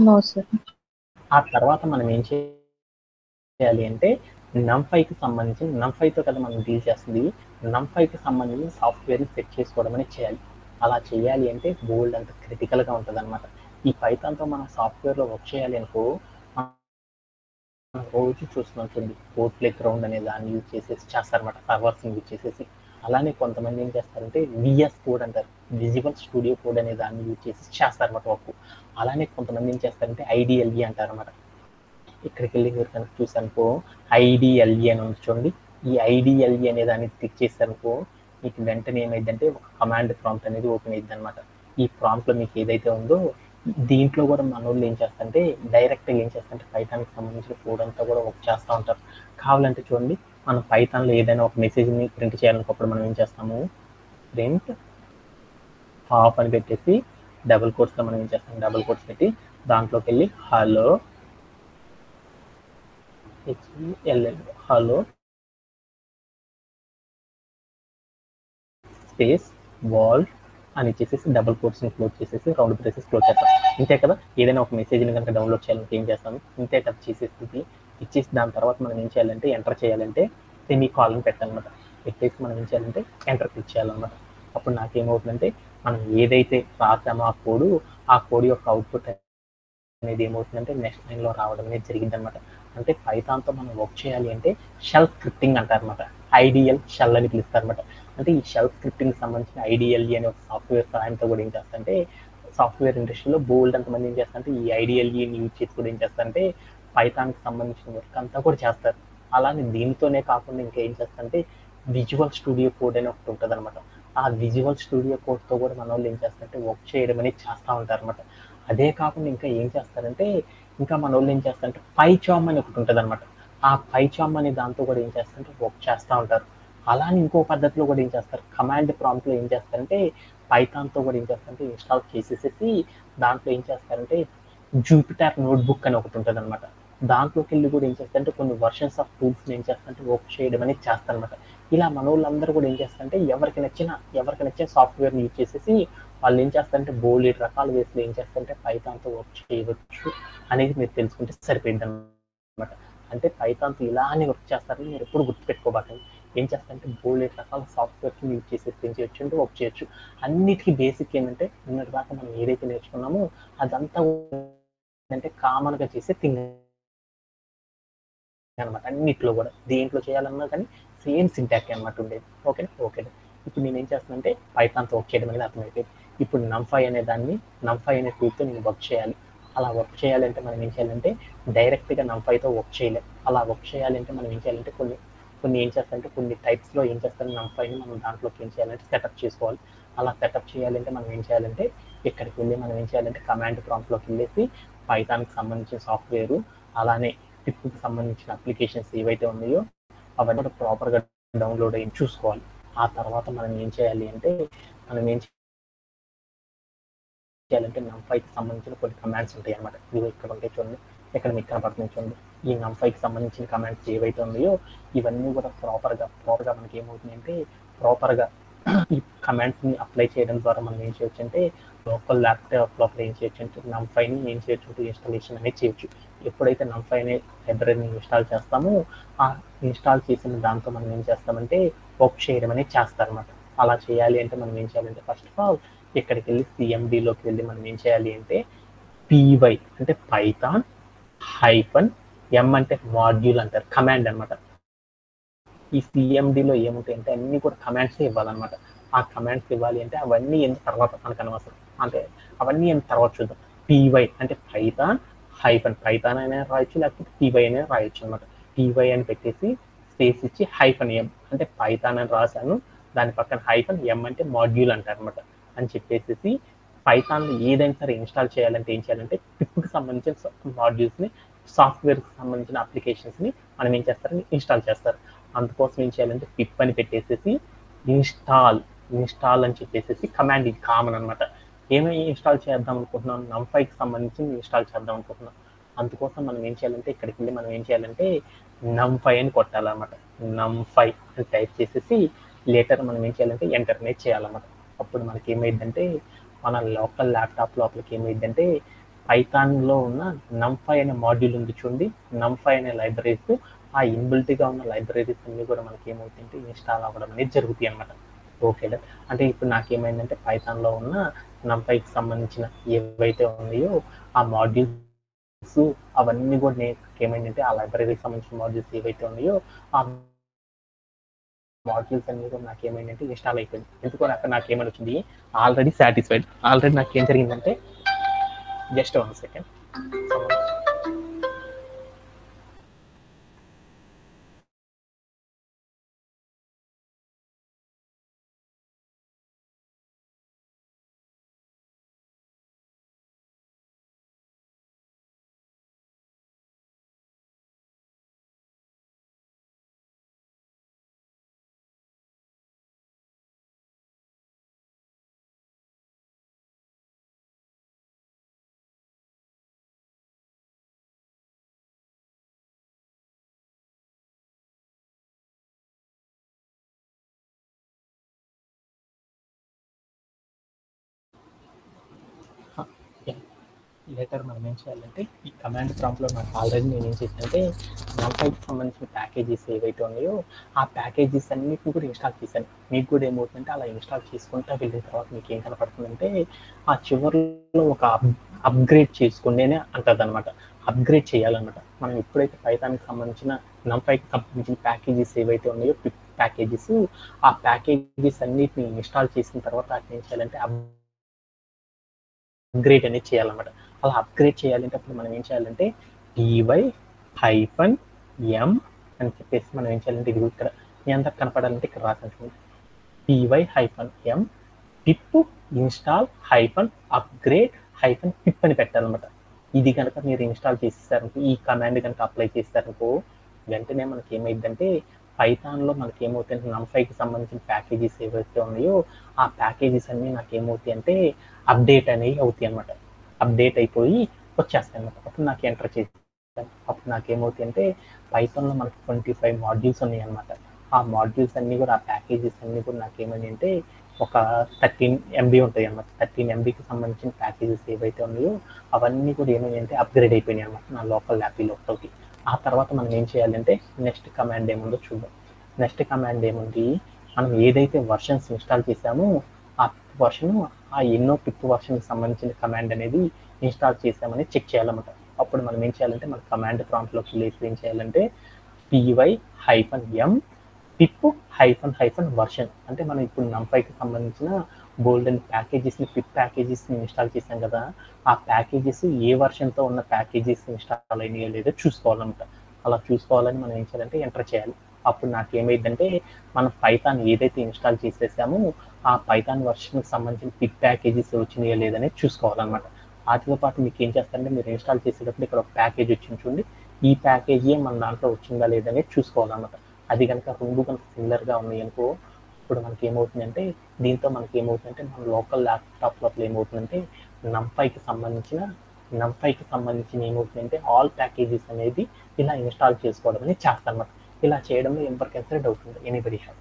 No, sir. ఆ తర్వాత మనం ఏం చేయాలి అంటే నమ్5కి సంబంధించి నమ్5తో కదా మనం డీల్ చేస్తుంది, నమ్5కి సంబంధించిన సాఫ్ట్వేర్ని సెట్ చేసుకోవడం అనేది చేయాలి. అలా చేయాలి అంటే బోల్డ్ అంత క్రిటికల్గా ఉంటుంది అనమాట. ఈ పైథాన్తో మనం సాఫ్ట్వేర్లో వర్క్ చేయాలి అనుకో రోజు చూస్తున్నాం చూడండి, కోడ్ ప్లే గ్రౌండ్ అనే దాన్ని యూజ్ చేసేసి చేస్తారన్నమాట, సర్వర్స్ని యూజ్ చేసేసి. అలానే కొంతమంది ఏం చేస్తారంటే విఎస్ కోడ్ అంటారు, విజువల్ స్టూడియో కోడ్ అనే దాన్ని యూజ్ చేసి చేస్తారన్నమాట వర్క్. అలానే కొంతమంది ఏం చేస్తారంటే ఐడిఎల్ఈ అంటారన్నమాట. ఇక్కడికి వెళ్ళి మీరు కనుక చూసానుకో ఐడిఎల్ఈ అని ఉంది చూడండి, ఈ ఐడిఎల్ఈ అనే దాన్ని క్లిక్ చేశారనుకో మీకు వెంటనే ఏమైందంటే ఒక కమాండ్ ప్రాంప్ట్ అనేది ఓపెన్ అయ్యింది అనమాట. ఈ ప్రాంప్ట్లో మీకు ఏదైతే ఉందో దీంట్లో కూడా మన వాళ్ళు ఏం చేస్తారంటే డైరెక్ట్గా ఏం చేస్తారంటే పైథాన్కి సంబంధించిన కోడ్ అంతా కూడా వర్క్ చేస్తూ ఉంటారు. కావాలంటే చూడండి, మనం పైథాన్లో ఏదైనా ఒక మెసేజ్ని ప్రింట్ చేయాలనుకున్నప్పుడు మనం ఏం చేస్తాము, ప్రింట్ టాప్ అని పెట్టేసి డబుల్ కోట్స్లో మనం ఏం చేస్తాం, డబుల్ కోట్స్ పెట్టి దాంట్లోకి వెళ్ళి హలో స్పేస్ వాల్ట్ అని ఇచ్చేసి డబుల్ కోట్స్ని క్లోజ్ చేసేసి రౌండ్ బ్రేసెస్ క్లోజ్ చేస్తాం. ఇంతే కదా, ఏదైనా ఒక మెసేజ్ని కనుక డౌన్లోడ్ చేయాలంటే ఏం చేస్తాము, ఇంతే కదా చేసేసి ఇచ్చేసి దాని తర్వాత మనం ఏం చేయాలంటే ఎంటర్ చేయాలంటే సెమీకోలన్ పెట్టాలన్నమాట. పెట్టేసి మనం ఏం చేయాలంటే ఎంటర్ క్లిక్ చేయాలన్నమాట. అప్పుడు నాకేమవుతుందంటే మనం ఏదైతే రాసామో ఆ కోడ్ యొక్క అవుట్పుట్ అనేది ఏమవుతుందంటే నెక్స్ట్ లైన్లో రావడం అనేది జరిగింది అనమాట. అంటే పైథాన్తో మనం వర్క్ చేయాలి అంటే షెల్ స్క్రిప్టింగ్ అంటారనమాట, ఐడిఎల్ షెల్ అని పిలుస్తారనమాట. అంటే ఈ షెల్ స్క్రిప్టింగ్ సంబంధించిన ఐడిఎల్ఈ అనే ఒక సాఫ్ట్వేర్ సహాయంతో కూడా ఏం చేస్తారంటే సాఫ్ట్వేర్ ఇండస్ట్రీలో బోల్డ్ అంతమంది ఏం చేస్తారంటే ఈ ఐడిఎల్ఈని యూజ్ చేసి కూడా ఏం చేస్తారంటే పైథాన్కి సంబంధించిన వర్క్ అంతా కూడా చేస్తారు. అలానే దీనితోనే కాకుండా ఇంకా ఏం చేస్తారంటే విజువల్ స్టూడియో కోడ్ అని ఒకటి ఉంటుంది అనమాట. ఆ విజువల్ స్టూడియో కోడ్తో కూడా మన వాళ్ళు ఏం చేస్తారంటే వర్క్ చేయడం అనేది చేస్తూ ఉంటారు అనమాట. అదే కాకుండా ఇంకా ఏం చేస్తారంటే ఇంకా మన వాళ్ళు ఏం చేస్తారంటే పైచామ్ అని ఒకటి ఉంటుంది అనమాట. ఆ పైచామ్ అనే దాంతో కూడా ఏం చేస్తారంటే వర్క్ చేస్తూ ఉంటారు. అలానే ఇంకో పద్ధతిలో కూడా ఏం చేస్తారు, కమాండ్ ప్రాంప్ట్లో ఏం చేస్తారంటే పైథాన్తో కూడా ఏం చేస్తారంటే ఇన్స్టాల్ చేసేసి దాంట్లో ఏం చేస్తారంటే జూపిటర్ నోట్బుక్ అని ఒకటి ఉంటుంది అనమాట. దాంట్లోకి వెళ్ళి కూడా ఏం చేస్తారంటే కొన్ని వర్షన్స్ ఆఫ్ టూల్స్ని ఏం చేస్తారంటే వర్క్ చేయడం అనేది చేస్తారనమాట. ఇలా మన వాళ్ళందరూ కూడా ఏం చేస్తారంటే ఎవరికి నచ్చిన సాఫ్ట్వేర్ని యూజ్ చేసేసి వాళ్ళు ఏం చేస్తారంటే బోల్డ్ రకాల వేస్లో ఏం చేస్తారంటే పైథాన్తో వర్క్ చేయవచ్చు అనేది మీరు తెలుసుకుంటే సరిపోయింది అనమాట. అంటే పైథాన్తో ఇలానే వర్క్ చేస్తారని మీరు ఎప్పుడు గుర్తుపెట్టుకోబాకండి. ఏం చేస్తారంటే బోల్డ్ రకాల సాఫ్ట్వేర్స్ యూజ్ చేసి చేయొచ్చు అంటే వర్క్ చేయొచ్చు. అన్నిటికీ బేసిక్ ఏంటంటే నిన్నటి దాకా మనం ఏదైతే నేర్చుకున్నామో అదంతా అంటే కామన్గా చేసే థింగ్ అనమాట. అన్నిట్లో కూడా దేంట్లో చేయాలన్నా కానీ సేమ్ సింటాక్ అనమాట ఉండేది. ఓకే. ఇప్పుడు నేను ఏం చేస్తున్నానంటే పైథాన్తో వర్క్ చేయడం అనేది అర్థమైపోయింది. ఇప్పుడు NumPy అనే టూల్తో నేను వర్క్ చేయాలి. అలా వర్క్ చేయాలంటే మనం ఏం చేయాలంటే డైరెక్ట్గా NumPyతో వర్క్ చేయలేం. అలా వర్క్ చేయాలంటే మనం ఏం చేయాలంటే కొన్ని ఏం చేస్తారంటే కొన్ని టైప్స్లో ఏం చేస్తారు NumPyని మనం దాంట్లోకి ఏం చేయాలంటే సెటప్ చేసుకోవాలి. అలా సెటప్ చేయాలంటే మనం ఏం చేయాలంటే ఇక్కడికి వెళ్ళి మనం ఏం చేయాలంటే కమాండ్ ప్రాంప్ట్లోకి వెళ్ళేసి పైథాన్కి సంబంధించిన సాఫ్ట్వేరు అలానే పిప్కి సంబంధించిన అప్లికేషన్స్ ఏవైతే ఉన్నాయో అవన్నీ కూడా ప్రాపర్గా డౌన్లోడ్ అయ్యి చూసుకోవాలి. ఆ తర్వాత మనం ఏం చేయాలి అంటే చేయాలంటే NumPyకి సంబంధించిన కొన్ని కమాండ్స్ ఉంటాయి అనమాట. ఇవి ఇక్కడ ఉంటాయి చూడండి, ఇక్కడ మీకు కనపడుతుంది చూడండి. ఈ NumPyకి సంబంధించిన కమాండ్స్ ఏవైతే ఉన్నాయో ఇవన్నీ కూడా ప్రాపర్గా మనకి ఏమవుతుంది అంటే ప్రాపర్గా ఈ కమాండ్స్ని అప్లై చేయడం ద్వారా మనం ఏం చేయొచ్చు అంటే లోకల్ ల్యాప్టాప్ లోపల ఏం చేయొచ్చు అంటే NumPyని ఏం చేయొచ్చు అంటే ఇన్స్టాలేషన్ అనేది చేయొచ్చు. ఎప్పుడైతే NumPy అనే లైబ్రరీని ఇన్స్టాల్ చేస్తామో ఆ ఇన్స్టాల్ చేసిన దాంతో మనం ఏం చేస్తామంటే వర్క్ చేయడం అనేది చేస్తారనమాట. అలా చేయాలి అంటే మనం ఏం చేయాలంటే ఫస్ట్ ఆఫ్ ఆల్ ఇక్కడికి వెళ్ళి CMDలోకి వెళ్ళి మనం ఏం చేయాలి అంటే PY అంటే పైథాన్ -m అంటే మాడ్యూల్ అంటారు, కమాండ్ అనమాట. ఈ CMDలో ఏముంటాయి అంటే అన్ని కూడా కమాండ్స్ ఇవ్వాలన్నమాట. ఆ కమాండ్స్ ఇవ్వాలి అంటే అవన్నీ ఎంత తర్వాత మనకు అనవసరం, అంటే అవన్నీ ఎంత తర్వాత చూద్దాం. PY అంటే పైథాన్ అయినా రాయొచ్చు, లేకపోతే PY అయినా రాయొచ్చు అనమాట. PY అని పెట్టేసి స్పేస్ ఇచ్చి -m అంటే పైథాన్ అని రాశాను, దాని పక్కన -m అంటే మాడ్యూల్ అంటారు అనమాట అని చెప్పేసి పైథాన్లో ఏదైనా సరే ఇన్స్టాల్ చేయాలంటే ఏం చేయాలంటే పిప్కి సంబంధించిన మాడ్యూల్స్ని సాఫ్ట్వేర్కి సంబంధించిన అప్లికేషన్స్ని మనం ఏం చేస్తారని ఇన్స్టాల్ చేస్తారు. అందుకోసం ఏం చేయాలంటే పిప్ అని పెట్టేసేసి ఇన్స్టాల్ అని చెప్పేసి కమాండ్ ఇది కామన్ అనమాట. ఏమేమి ఇన్స్టాల్ చేద్దాం అనుకుంటున్నాం, NumPyకి సంబంధించి ఇన్స్టాల్ చేద్దాం అనుకుంటున్నాం. అందుకోసం మనం ఏం చేయాలంటే ఇక్కడికి వెళ్ళి మనం ఏం చేయాలంటే NumPy అని కొట్టాలన్నమాట. NumPy అని టైప్ చేసేసి లేటర్ మనం ఏం చేయాలంటే ఎంటర్ అనేది చేయాలన్నమాట. అప్పుడు మనకి ఏమైందంటే మన లోకల్ ల్యాప్టాప్ లోపలికి ఏమైందంటే పైథాన్లో ఉన్న NumPy అనే మాడ్యూల్ ఉంది చూడండి, NumPy అనే లైబ్రరీస్, ఆ ఇన్బిల్ట్గా ఉన్న లైబ్రరీస్ అన్ని కూడా మనకి ఏమవుతుంటే ఇన్స్టాల్ అవ్వడం అనేది జరుగుతాయి అనమాట. ఓకే, అంటే ఇప్పుడు నాకేమైందంటే పైథాన్లో ఉన్న NumPyకి సంబంధించిన ఏవైతే ఉన్నాయో ఆ మాడ్యూల్స్ అవన్నీ కూడా ఏమైందంటే ఆ లైబ్రరీకి సంబంధించిన మాడ్యూల్స్ ఏవైతే ఉన్నాయో ఆ మాడ్యూల్స్ అన్ని కూడా నాకు ఏమైందంటే ఇన్స్టాల్ అయిపోయింది. ఎందుకంటే అక్కడ నాకు ఏమని వచ్చింది, ఆల్రెడీ సాటిస్ఫైడ్. ఆల్రెడీ నాకు ఏం జరిగిందంటే జస్ట్ 1 సెకండ్. లేటర్ మనం ఏం చేయాలంటే ఈ కమాండ్ ప్రాంప్ట్లో నాకు ఆల్రెడీ నేను ఏం చేశానంటే NumPyకి సంబంధించిన ప్యాకేజెస్ ఏవైతే ఉన్నాయో ఆ ప్యాకేజెస్ అన్నిటిని కూడా ఇన్స్టాల్ చేశాను. మీకు కూడా ఏమవుతుందంటే అలా ఇన్స్టాల్ చేసుకుంటూ వెళ్ళిన తర్వాత మీకు ఏం కనపడుతుందంటే ఆ చివరిలో ఒక అప్గ్రేడ్ చేసుకునేనే అంటుంది అనమాట. అప్గ్రేడ్ చేయాలన్నమాట. మనం ఎప్పుడైతే పైథాన్కి సంబంధించిన NumPyకి సంబంధించిన ప్యాకేజెస్ ఏవైతే ఉన్నాయో ప్యాకేజెస్, ఆ ప్యాకేజెస్ అన్నిటిని ఇన్స్టాల్ చేసిన తర్వాత వాటిని ఏం చేయాలంటే అప్గ్రేడ్ అనేది చేయాలన్నమాట. అలా అప్గ్రేడ్ చేయాలంటే అప్పుడు మనం ఏం చేయాలంటే PY -m అని చెప్పేసి మనం ఏం చేయాలంటే ఇది ఇక్కడ మీ అందరికి కనపడాలంటే ఇక్కడ రాసాను PY -m pip install -upgrade -pip అని పెట్టాలన్నమాట. ఇది కనుక మీరు ఇన్స్టాల్ చేసేసారనుకో, ఈ కమాండ్ కనుక అప్లై చేస్తారనుకో, వెంటనే మనకి ఏమైందంటే పైథాన్లో మనకి ఏమవుతాయంటే NumPyకి సంబంధించిన ప్యాకేజెస్ ఏవైతే ఉన్నాయో ఆ ప్యాకేజెస్ అన్నీ నాకు ఏమవుతాయి అంటే అప్డేట్ అనేవి అవుతాయి అనమాట. అప్డేట్ అయిపోయి వచ్చేస్తాయి అనమాట. అప్పుడు నాకు ఎంటర్ చేస్తాను. అప్పుడు నాకు ఏమవుతాయి అంటే పైథాన్లో మనకి 25 మాడ్యూల్స్ ఉన్నాయి అనమాట. ఆ మాడ్యూల్స్ అన్నీ కూడా ఆ ప్యాకేజెస్ అన్నీ కూడా నాకు ఏమని అంటే ఒక 13 MB ఉంటాయి అనమాట. 13 MBకి సంబంధించిన ప్యాకేజెస్ ఏవైతే ఉన్నాయో అవన్నీ కూడా ఏమని అంటే అప్గ్రేడ్ అయిపోయినాయి అనమాట నా లోకల్ ల్యాప్టాప్లోకి. ఆ తర్వాత మనం ఏం చేయాలంటే నెక్స్ట్ కమాండ్ ఏముందో చూద్దాం. నెక్స్ట్ కమాండ్ ఏముంది, మనం ఏదైతే వర్షన్స్ ఇన్స్టాల్ చేసామో ఆ వర్షన్ ఆ ఎన్నో పిప్ వర్షన్కి సంబంధించిన కమాండ్ అనేది ఇన్స్టాల్ చేసామని చెక్ చేయాలన్నమాట. అప్పుడు మనం ఏం చేయాలంటే మన కమాండ్ ప్రాంప్ట్లోకి వెళ్ళి ఏం చేయాలంటే py-m pip -వర్షన్ అంటే మనం ఇప్పుడు NumPyకి సంబంధించిన గోల్డెన్ ప్యాకేజెస్ని పిప్ ప్యాకేజెస్ని ఇన్స్టాల్ చేసాం కదా, ఆ ప్యాకేజెస్ ఏ వర్షన్తో ఉన్న ప్యాకేజెస్ ఇన్స్టాల్ అయినాయో లేదో చూసుకోవాలన్నమాట. అలా చూసుకోవాలని మనం ఏం చేయాలంటే ఎంటర్ చేయాలి. అప్పుడు నాకు ఏమైందంటే మనం పైథాన్ ఏదైతే ఇన్స్టాల్ చేసేసామో ఆ పైథాన్ వర్షన్కి సంబంధించిన పిప్ ప్యాకేజెస్ వచ్చినాయో లేదనేది చూసుకోవాలన్నమాట. వాటితో పాటు మీకు ఏం చేస్తారంటే మీరు ఇన్స్టాల్ చేసేటప్పుడు ఇక్కడ ఒక ప్యాకేజ్ వచ్చింది చూడండి, ఈ ప్యాకేజీ మన దాంట్లో వచ్చిందా లేదనేది చూసుకోవాలన్నమాట. అది కనుక రెండు కనుక సిమిలర్గా ఉన్నాయి అనుకో, ఇప్పుడు మనకి ఏమవుతుందంటే దీంతో మనకి ఏమవుతుందంటే మన లోకల్ ల్యాప్టాప్ లోపల ఏమవుతుందంటే NumPyకి సంబంధించిన ఏమవుతుందంటే ఆల్ ప్యాకేజెస్ అనేది ఇలా ఇన్స్టాల్ చేసుకోవడం అనేది చేస్తారన్నమాట. ఇలా చేయడంలో ఎవరికైనా డౌట్ ఉంది? Anybody have?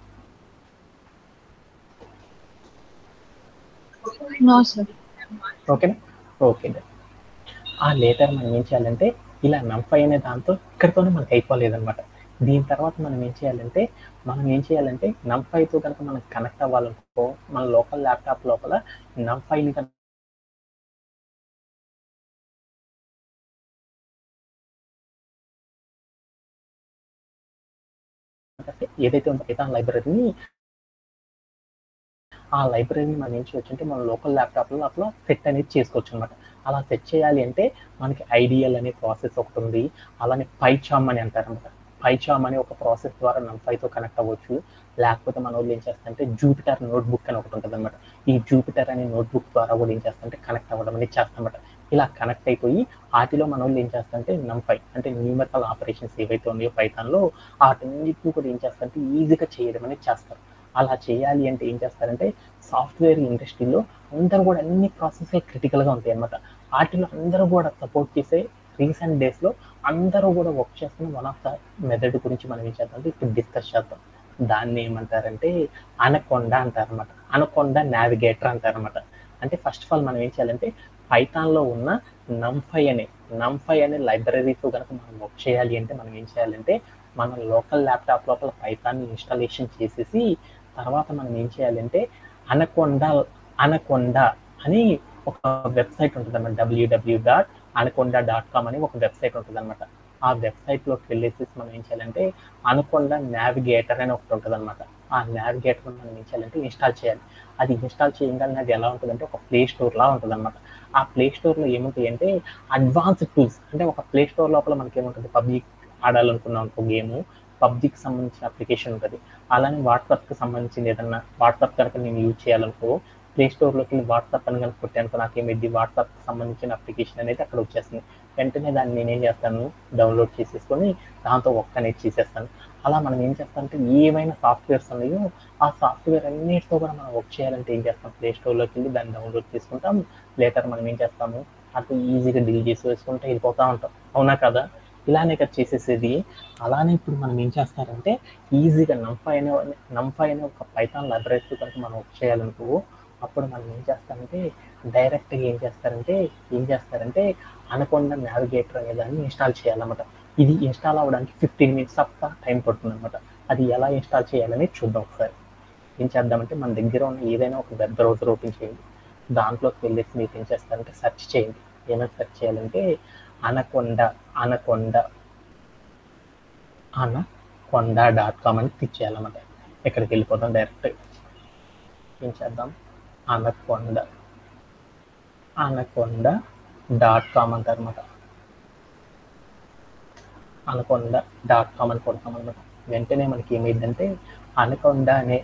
No sir. ఓకేనా? ఓకే. ఆ లేటర్ మనం ఏం చేయాలంటే ఇలా NumPy అనే దాంతో ఇక్కడితోనే మనకి అయిపోలేదన్నమాట. దీని తర్వాత మనం ఏం చేయాలంటే NumPyతో కనుక మనం కనెక్ట్ అవ్వాలనుకో మన లోకల్ ల్యాప్టాప్ లోపల NumPyని కనుక ఏదైతే ఉందో పైథాన్ లైబ్రరీని, ఆ లైబ్రరీని మనం ఏం చేయొచ్చు అంటే మన లోకల్ ల్యాప్టాప్లో అట్లా సెట్ అనేది చేసుకోవచ్చు అనమాట. అలా సెట్ చేయాలి అంటే మనకి ఐడియల్ అనే ప్రాసెస్ ఒకటి ఉంది, అలానే పైచామ్ అని అంటారనమాట. పైచామ్ అనే ఒక ప్రాసెస్ ద్వారా NumPyతో కనెక్ట్ అవ్వచ్చు. లేకపోతే మన వాళ్ళు ఏం చేస్తారంటే జూపిటర్ నోట్బుక్ అని ఒకటి ఉంటుంది అనమాట. ఈ జూపిటర్ అనే నోట్బుక్ ద్వారా కూడా ఏం చేస్తారంటే కనెక్ట్ అవ్వడం అనేది చేస్తామన్నమాట. ఇలా కనెక్ట్ అయిపోయి వాటిలో మన వాళ్ళు ఏం చేస్తారంటే NumPy అంటే న్యూమరికల్ ఆపరేషన్స్ ఏవైతే ఉన్నాయో పైథాన్లో వాటన్నిటిని కూడా ఏం చేస్తారంటే ఈజీగా చేయడం అనేది చేస్తారు. అలా చేయాలి అంటే ఏం చేస్తారంటే సాఫ్ట్వేర్ ఇండస్ట్రీలో అందరూ కూడా అన్ని ప్రాసెస్లు క్రిటికల్గా ఉంటాయి అన్నమాట. వాటిలో అందరూ కూడా సపోర్ట్ చేసే రీసెంట్ డేస్లో అందరూ కూడా వర్క్ చేస్తున్న వన్ ఆఫ్ ద మెథడ్ గురించి మనం ఏం చేద్దాం ఇప్పుడు డిస్కస్ చేద్దాం. దాన్ని ఏమంటారంటే అనకొండా అంటారనమాట. అనకొండా నావిగేటర్ అంటారనమాట. అంటే ఫస్ట్ ఆఫ్ ఆల్ మనం ఏం చేయాలంటే పైథాన్లో ఉన్న NumPy అనే లైబ్రరీతో కనుక మనం వర్క్ చేయాలి అంటే మనం ఏం చేయాలంటే మన లోకల్ ల్యాప్టాప్ లోపల పైథాన్ ఇన్స్టాలేషన్ చేసేసి తర్వాత మనం ఏం చేయాలంటే అనకొండా అని ఒక వెబ్సైట్ ఉంటుంది అన్నమాట. www.anaconda.com అని ఒక వెబ్సైట్ ఉంటుంది అనమాట. ఆ వెబ్సైట్లోకి వెళ్ళేసి మనం ఏం చేయాలంటే అనకొండా నావిగేటర్ అని ఒకటి ఉంటుంది అనమాట. ఆ నావిగేటర్ మనం ఏం చేయాలంటే ఇన్స్టాల్ చేయాలి. అది ఇన్స్టాల్ చేయగానే అది ఎలా ఉంటుందంటే ఒక ప్లే స్టోర్ లా ఉంటుంది అనమాట. ఆ ప్లే స్టోర్లో ఏముంటాయి అంటే అడ్వాన్స్డ్ టూల్స్, అంటే ఒక ప్లే స్టోర్ లోపల మనకి ఏముంటుంది, పబ్లిక్ ఆడాలనుకున్నాం అనుకో గేము, పబ్జికి సంబంధించిన అప్లికేషన్ ఉంటుంది. అలానే వాట్సాప్కి సంబంధించిన ఏదన్నా వాట్సాప్ కనుక నేను యూజ్ చేయాలనుకో ప్లే స్టోర్లోకి వెళ్ళి వాట్సాప్ అని కనుక కొట్టానుకో నాకేమైంది వాట్సాప్కి సంబంధించిన అప్లికేషన్ అనేది అక్కడ వచ్చేస్తుంది. వెంటనే దాన్ని నేనేం చేస్తాను డౌన్లోడ్ చేసేసుకొని దాంతో వర్క్ అనేది చేసేస్తాను. అలా మనం ఏం చేస్తామంటే ఏవైనా సాఫ్ట్వేర్స్ ఉన్నాయో ఆ సాఫ్ట్వేర్ అన్నిటితో కూడా మనం వర్క్ చేయాలంటే ఏం చేస్తాం, ప్లే స్టోర్లోకి వెళ్ళి దాన్ని డౌన్లోడ్ చేసుకుంటాం. లేటర్ మనం ఏం చేస్తాము అటు ఈజీగా డిలీట్ చేసి వేసుకుంటే వెళ్ళిపోతూ ఉంటాం. అవునా కదా? ఇలానే కదా చేసేసేది. అలానే ఇప్పుడు మనం ఏం చేస్తారంటే ఈజీగా NumPy అనే ఒక పైథాన్ లైబ్రరీతో కనుక మనం వర్క్ చేయాలనుకో అప్పుడు మనం ఏం చేస్తారంటే డైరెక్ట్గా ఏం చేస్తారంటే అనకొండా నావిగేటర్ అనే దాన్ని ఇన్స్టాల్ చేయాలన్నమాట. ఇది ఇన్స్టాల్ అవ్వడానికి 15 minutes ఆఫ్ టైం పడుతుంది అనమాట. అది ఎలా ఇన్స్టాల్ చేయాలని చూద్దాం ఒకసారి. ఏం చేద్దామంటే మన దగ్గర ఉన్న ఏదైనా ఒక వెబ్ బ్రౌజర్ ఓపెన్ చేయండి. దాంట్లోకి వెళ్ళేసి మీరు ఏం చేస్తారంటే సెర్చ్ చేయండి. ఏమైనా సెర్చ్ చేయాలంటే anaconda.com అని క్లిక్ చేయాలన్నమాట. ఎక్కడికి వెళ్ళిపోతాం డైరెక్ట్ ఏం చేద్దాం anaconda.com అంటారన్నమాట. anaconda.com అని కొడతాం అనమాట. వెంటనే మనకి ఏమైందంటే అనకొండా అనే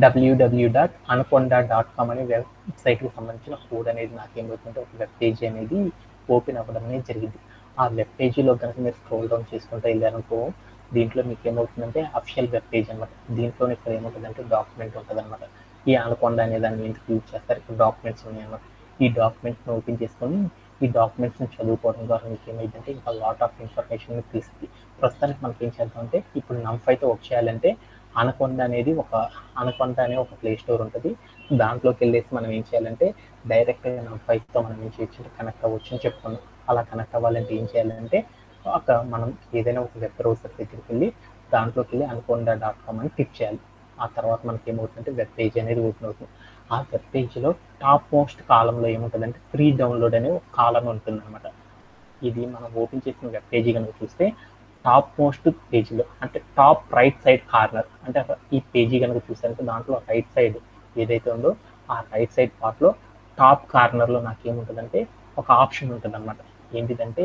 www.anaconda.com అనే వెబ్సైట్కి సంబంధించిన కోడ్ అనేది నాకేమవుతుందంటే ఒక వెబ్ పేజీ అనేది ఓపెన్ అవ్వడం అనేది జరిగింది. ఆ వెబ్ పేజీలో కనుక మీరు స్క్రోల్ డౌన్ చేసుకుంటూ వెళ్ళారనుకో దీంట్లో మీకు ఏమవుతుందంటే అఫిషియల్ వెబ్ పేజ్ అనమాట. దీంట్లో ఇక్కడ ఏముంటుందంటే డాక్యుమెంట్ ఉంటుంది అనమాట. ఈ అనకొండా అనే దాన్ని ఎందుకు యూజ్ చేస్తారు, ఇక్కడ డాక్యుమెంట్స్ ఉన్నాయి అనమాట. ఈ డాక్యుమెంట్స్ని ఓపెన్ చేసుకొని ఈ డాక్యుమెంట్స్ని చదువుకోవడం ద్వారా మీకు ఏమైందంటే ఇంకా లాట్ ఆఫ్ ఇన్ఫర్మేషన్ తెలుస్తుంది. ప్రస్తుతానికి మనకి ఏం చేద్దామంటే ఇప్పుడు NumPyతో వర్క్ చేయాలంటే అనకొండా అనే ఒక ప్లే స్టోర్ ఉంటుంది. దాంట్లోకి వెళ్ళేసి మనం ఏం చేయాలంటే డైరెక్ట్గా NumPyతో మనం ఏం చేయొచ్చు కనెక్ట్ అవ్వచ్చు అని చెప్పుకున్నాం. అలా కనెక్ట్ అవ్వాలంటే ఏం చేయాలంటే మనం ఏదైనా ఒక వెబ్ బ్రౌజర్ దగ్గరికి వెళ్ళి దాంట్లోకి వెళ్ళి అనుకొండ.com అని క్లిక్ చేయాలి. ఆ తర్వాత మనకి ఏమవుతుందంటే వెబ్ పేజ్ అనేది ఓపెన్ అవుతుంది. ఆ వెబ్ పేజ్లో టాప్ మోస్ట్ కాలంలో ఏముంటుందంటే ఫ్రీ డౌన్లోడ్ అనే ఒక కాలం ఉంటుందన్నమాట. ఇది మనం ఓపెన్ చేసిన వెబ్ పేజీ కనుక చూస్తే టాప్ మోస్ట్ పేజీలో అంటే టాప్ రైట్ సైడ్ కార్నర్ అంటే ఈ పేజీ కనుక చూసారంటే దాంట్లో రైట్ సైడ్ ఏదైతే ఉందో ఆ రైట్ సైడ్ పార్ట్లో టాప్ కార్నర్లో నాకేముంటుందంటే ఒక ఆప్షన్ ఉంటుంది అనమాట. ఏంటిదంటే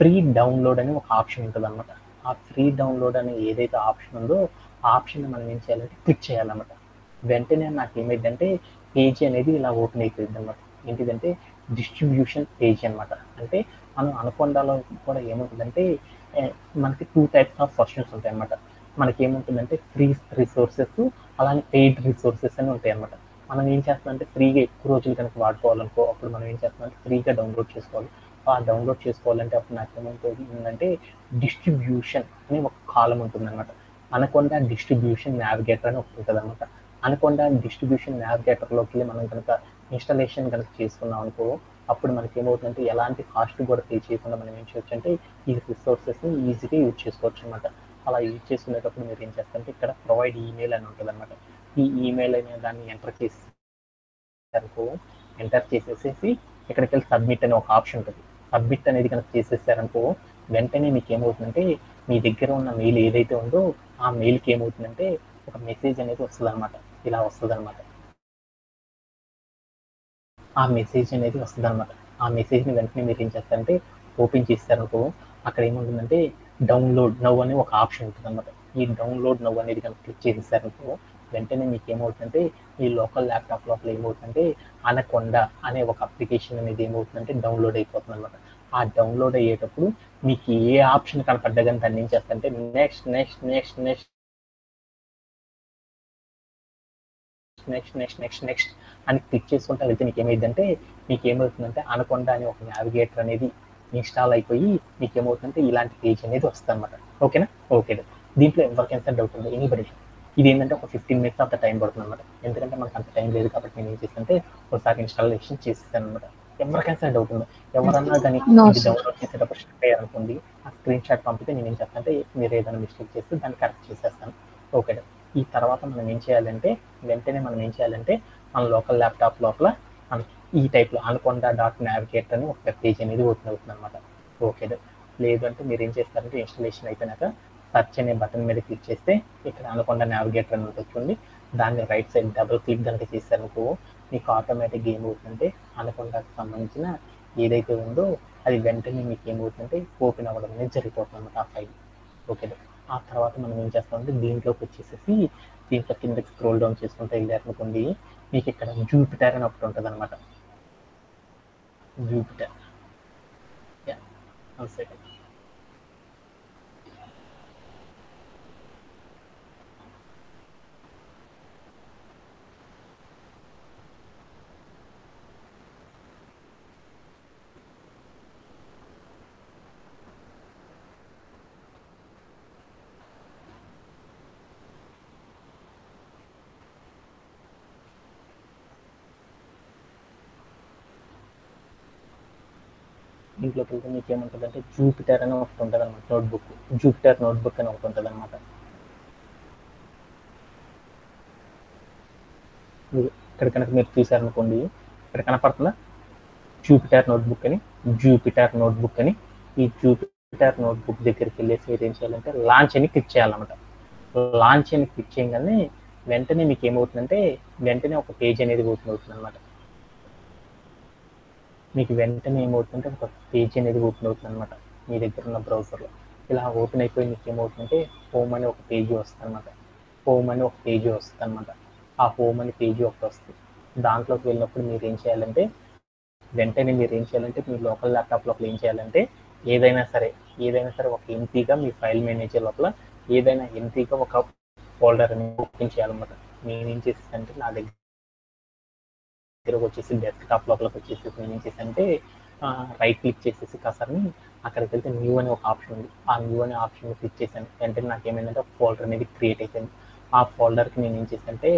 ఫ్రీ డౌన్లోడ్ అని ఒక ఆప్షన్ ఉంటుంది అనమాట. ఆ ఫ్రీ డౌన్లోడ్ అనే ఏదైతే ఆప్షన్ ఉందో ఆ ఆప్షన్ మనం ఏం చేయాలంటే క్లిక్ చేయాలన్నమాట. వెంటనే నాకు ఏమైందంటే పేజీ అనేది ఇలా ఓపెన్ అయిపోయింది అనమాట. ఏంటిదంటే డిస్ట్రిబ్యూషన్ పేజీ అనమాట. అంటే మనం అనుకొండలో కూడా ఏముంటుందంటే మనకి 2 టైప్స్ ఆఫ్ వర్షన్స్ ఉంటాయి అన్నమాట. మనకి ఏముంటుందంటే ఫ్రీ రిసోర్సెస్ అలానే పెయిడ్ రిసోర్సెస్ అని ఉంటాయి అన్నమాట. మనం ఏం చేస్తామంటే ఫ్రీగా ఎక్కువ రోజులు కనుక వాడుకోవాలనుకో అప్పుడు మనం ఏం చేస్తామంటే ఫ్రీగా డౌన్లోడ్ చేసుకోవాలి. ఆ డౌన్లోడ్ చేసుకోవాలంటే అప్పుడు నాకు ఏమవుతుందంటే డిస్ట్రిబ్యూషన్ అనే ఒక కాలం ఉంటుందన్నమాట. అనకొండ డిస్ట్రిబ్యూషన్ నావిగేటర్ అని ఒకటి ఉంటుంది అనమాట. అనకొండ డిస్ట్రిబ్యూషన్ నావిగేటర్లోకి వెళ్ళి మనం కనుక ఇన్స్టాలేషన్ కనుక చేసుకున్నాం అనుకో అప్పుడు మనకి ఏమవుతుందంటే ఎలాంటి కాస్ట్ కూడా పే చేయకుండా మనం ఏం చేయొచ్చు అంటే ఈ రిసోర్సెస్ని ఈజీగా యూజ్ చేసుకోవచ్చు అనమాట. అలా యూజ్ చేసుకునేటప్పుడు మీరు ఏం చేస్తారంటే ఇక్కడ ప్రొవైడ్ ఈమెయిల్ అని ఉంటుంది అనమాట. ఈ ఈమెయిల్ అనే దాన్ని ఎంటర్ చేసేసి ఇక్కడికి వెళ్ళి సబ్మిట్ అనే ఒక ఆప్షన్ ఉంటుంది. సబ్మిట్ అనేది కనుక చేసేసారనుకో వెంటనే మీకు ఏమవుతుందంటే మీ దగ్గర ఉన్న మెయిల్ ఏదైతే ఉందో ఆ మెయిల్కి ఏమవుతుందంటే ఒక మెసేజ్ అనేది వస్తుంది అనమాట. ఇలా వస్తుంది అనమాట. ఆ మెసేజ్ అనేది వస్తుంది అనమాట. ఆ మెసేజ్ని వెంటనే మీరు ఏం చేస్తారంటే ఓపెన్ చేస్తారనుకో అక్కడ ఏముంటుందంటే డౌన్లోడ్ నౌ అనే ఒక ఆప్షన్ ఉంటుంది అనమాట. ఈ డౌన్లోడ్ నౌ అనేది కనుక క్లిక్ చేసేసారనుకో వెంటనే మీకు ఏమవుతుందంటే ఈ లోకల్ ల్యాప్టాప్ లోపల ఏమవుతుందంటే అనకొండ అనే ఒక అప్లికేషన్ అనేది ఏమవుతుందంటే డౌన్లోడ్ అయిపోతుంది అనమాట. ఆ డౌన్లోడ్ అయ్యేటప్పుడు మీకు ఏ ఆప్షన్ కనపడ్డా కానీ దాన్ని ఏం చేస్తారంటే next next next next next next next next అని క్లిక్ చేసుకుంటా వెళ్తే మీకు ఏమైందంటే మీకు ఏమవుతుందంటే అనకొండ అనే ఒక నావిగేటర్ అనేది ఇన్స్టాల్ అయిపోయి మీకు ఏమవుతుందంటే ఇలాంటి పేజ్ అనేది వస్తుంది అనమాట. ఓకేనా? ఓకే. దీంట్లో ఎవరికైనా డౌట్ ఉంది ఎనీబడి ఇది ఏంటంటే ఒక 15 మినిట్స్ అంత టైం పడుతుంది అనమాట. ఎందుకంటే మనకు అంత టైం లేదు కాబట్టి నేను ఏం చేస్తానంటే ఒకసారి ఇన్స్టాలేషన్ చేస్తాను అనమాట. ఎవరికైనా డౌట్ ఉంది ఎవరన్నా కానీ ఇది డౌన్లోడ్ చేసేటప్పుడు స్టక్ అయ్యారనుకోండి ఆ స్క్రీన్ షాట్ పంపితే నేను ఏం చేస్తానంటే మీరు ఏదైనా మిస్టేక్ చేస్తే దాన్ని కరెక్ట్ చేసేస్తాను. ఓకే. ఈ తర్వాత మనం ఏం చేయాలంటే వెంటనే మనం ఏం చేయాలంటే మన లోకల్ ల్యాప్టాప్ లోపల మనకి ఈ టైప్లో అనుకొండ.నావిగేటర్ అని ఒక వెబ్ పేజ్ అనేది ఓపెన్ అవుతుంది అనమాట. ఓకే. లేదంటే మీరు ఏం చేస్తారంటే ఇన్స్టాలేషన్ అయిపోయినాక సర్చ్ అనే బటన్ మీద క్లిక్ చేస్తే ఇక్కడ అనుకొండ నావిగేటర్ అని ఉంటుంది. దాన్ని రైట్ సైడ్ డబుల్ క్లిక్ కనుక చేశారనుకో మీకు ఆటోమేటిక్గా ఏమవుతుందంటే అనుకొండకు సంబంధించిన ఏదైతే ఉందో అది వెంటనే మీకు ఏమవుతుందంటే ఓపెన్ అవ్వడం అనేది జరిగిపోతుంది అనమాట ఆ ఫైల్. ఓకే. ఆ తర్వాత మనం ఏం చేస్తామంటే దీంట్లోకి వచ్చేసేసి దీంట్లో కిందకి స్క్రోల్ డౌన్ చేసుకుంటూ వెళ్ళారనుకోండి మీకు ఇక్కడ జూపిటర్ అని ఒకటి ఉంటుంది అనమాట. జూపిటర్ సెకండ్ దీంట్లోకి వెళ్తే మీకు ఏముంటుందంటే జూపిటర్ అని ఒకటి ఉంటుంది అనమాట. నోట్బుక్ జూపిటర్ నోట్బుక్ అని ఒకటి ఉంటుంది అనమాట. ఇక్కడ కనుక మీరు చూసారనుకోండి ఇక్కడ కనపడుతుందా జూపిటర్ నోట్బుక్ అని. జూపిటర్ నోట్బుక్ అని ఈ జూపిటర్ నోట్బుక్ దగ్గరికి వెళ్ళేసి మీరు ఏం చేయాలంటే లాంచ్ అని క్లిక్ చేయాలన్నమాట. లాంచ్ అని క్లిక్ చేయగానే వెంటనే మీకు ఏమవుతుందంటే వెంటనే ఒక పేజ్ అనేది ఓపెన్ అవుతుంది అనమాట. మీకు వెంటనే ఏమవుతుందంటే ఒక పేజ్ అనేది ఓపెన్ అవుతుంది అనమాట మీ దగ్గర ఉన్న బ్రౌజర్లో. ఇలా ఓపెన్ అయిపోయి మీకు ఏమవుతుందంటే హోమ్ అని ఒక పేజీ వస్తుంది అనమాట. హోమ్ అని ఒక పేజీ వస్తుంది అనమాట. ఆ హోమ్ అని పేజీ ఒకటి వస్తుంది. దాంట్లోకి వెళ్ళినప్పుడు మీరు ఏం చేయాలంటే వెంటనే మీరు ఏం చేయాలంటే మీ లోకల్ ల్యాప్టాప్ లోపల ఏం చేయాలంటే ఏదైనా సరే ఒక ఎంపీగా మీ ఫైల్ మేనేజర్ లోపల ఏదైనా ఎంపీగా ఒక ఫోల్డర్ అనేది ఓపెన్ చేయాలన్నమాట. నేనేం చేసేసానంటే నా దగ్గర వచ్చేసి డెస్క్టాప్ లోపలికి వచ్చేసి నేను ఏం చేశానంటే రైట్ క్లిక్ చేసేసి కాసారిని అక్కడికి వెళ్తే న్యూ అనే ఒక ఆప్షన్ ఉంది. ఆ న్యూ అనే ఆప్షన్ క్లిక్ చేశాను. వెంటనే నాకు ఏమైందంటే ఒక ఫోల్డర్ అనేది క్రియేట్ అయిపోయింది. ఆ ఫోల్డర్కి నేను ఏం చేశానంటే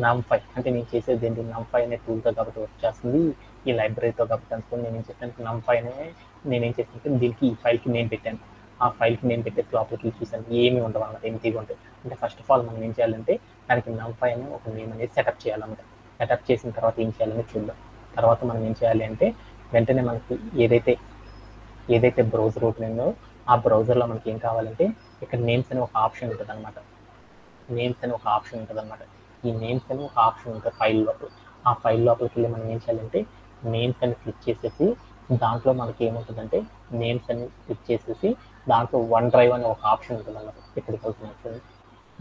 నమ్5 అంటే నేను చేసేది ఏంటి నమ్5 అనే టూల్తో కాబట్టి వర్క్ చేస్తుంది ఈ లైబ్రరీతో కాబట్టి అనుకుని నేను ఏం చేశాను నమ్5 అనే నేనేం చేశానంటే దీనికి ఈ ఫైల్కి నేమ్ పెట్టాను. ఆ ఫైల్కి నేను పెట్టేసి లోపలికి చూసాను ఏమి ఉండవు అన్నమాట, ఎంటీగా ఉంటాయి. అంటే ఫస్ట్ ఆఫ్ ఆల్ మనం ఏం చేయాలంటే దానికి NumPy అని ఒక నేమ్ అనేది సెటప్ చేయాలన్నమాట. సెటప్ చేసిన తర్వాత ఏం చేయాలని చూద్దాం. తర్వాత మనం ఏం చేయాలి అంటే వెంటనే మనకి ఏదైతే బ్రౌజర్ ఓపెన్ అయిందో ఆ బ్రౌజర్లో మనకి ఏం కావాలంటే ఇక్కడ నేమ్స్ అని ఒక ఆప్షన్ ఉంటుంది అనమాట. ఈ నేమ్స్ అని ఒక ఆప్షన్ ఉంటుంది ఫైల్ లోపల. ఆ ఫైల్ లోపలికి వెళ్ళి మనం ఏం చేయాలంటే నేమ్స్ అని క్లిక్ చేసేసి దాంట్లో మనకి ఏముంటుందంటే నేమ్స్ అని క్లిక్ చేసేసి దాంట్లో OneDrive అని ఒక ఆప్షన్ ఉంటుంది అన్నమాట. ఇక్కడికి వెళ్తున్నట్టు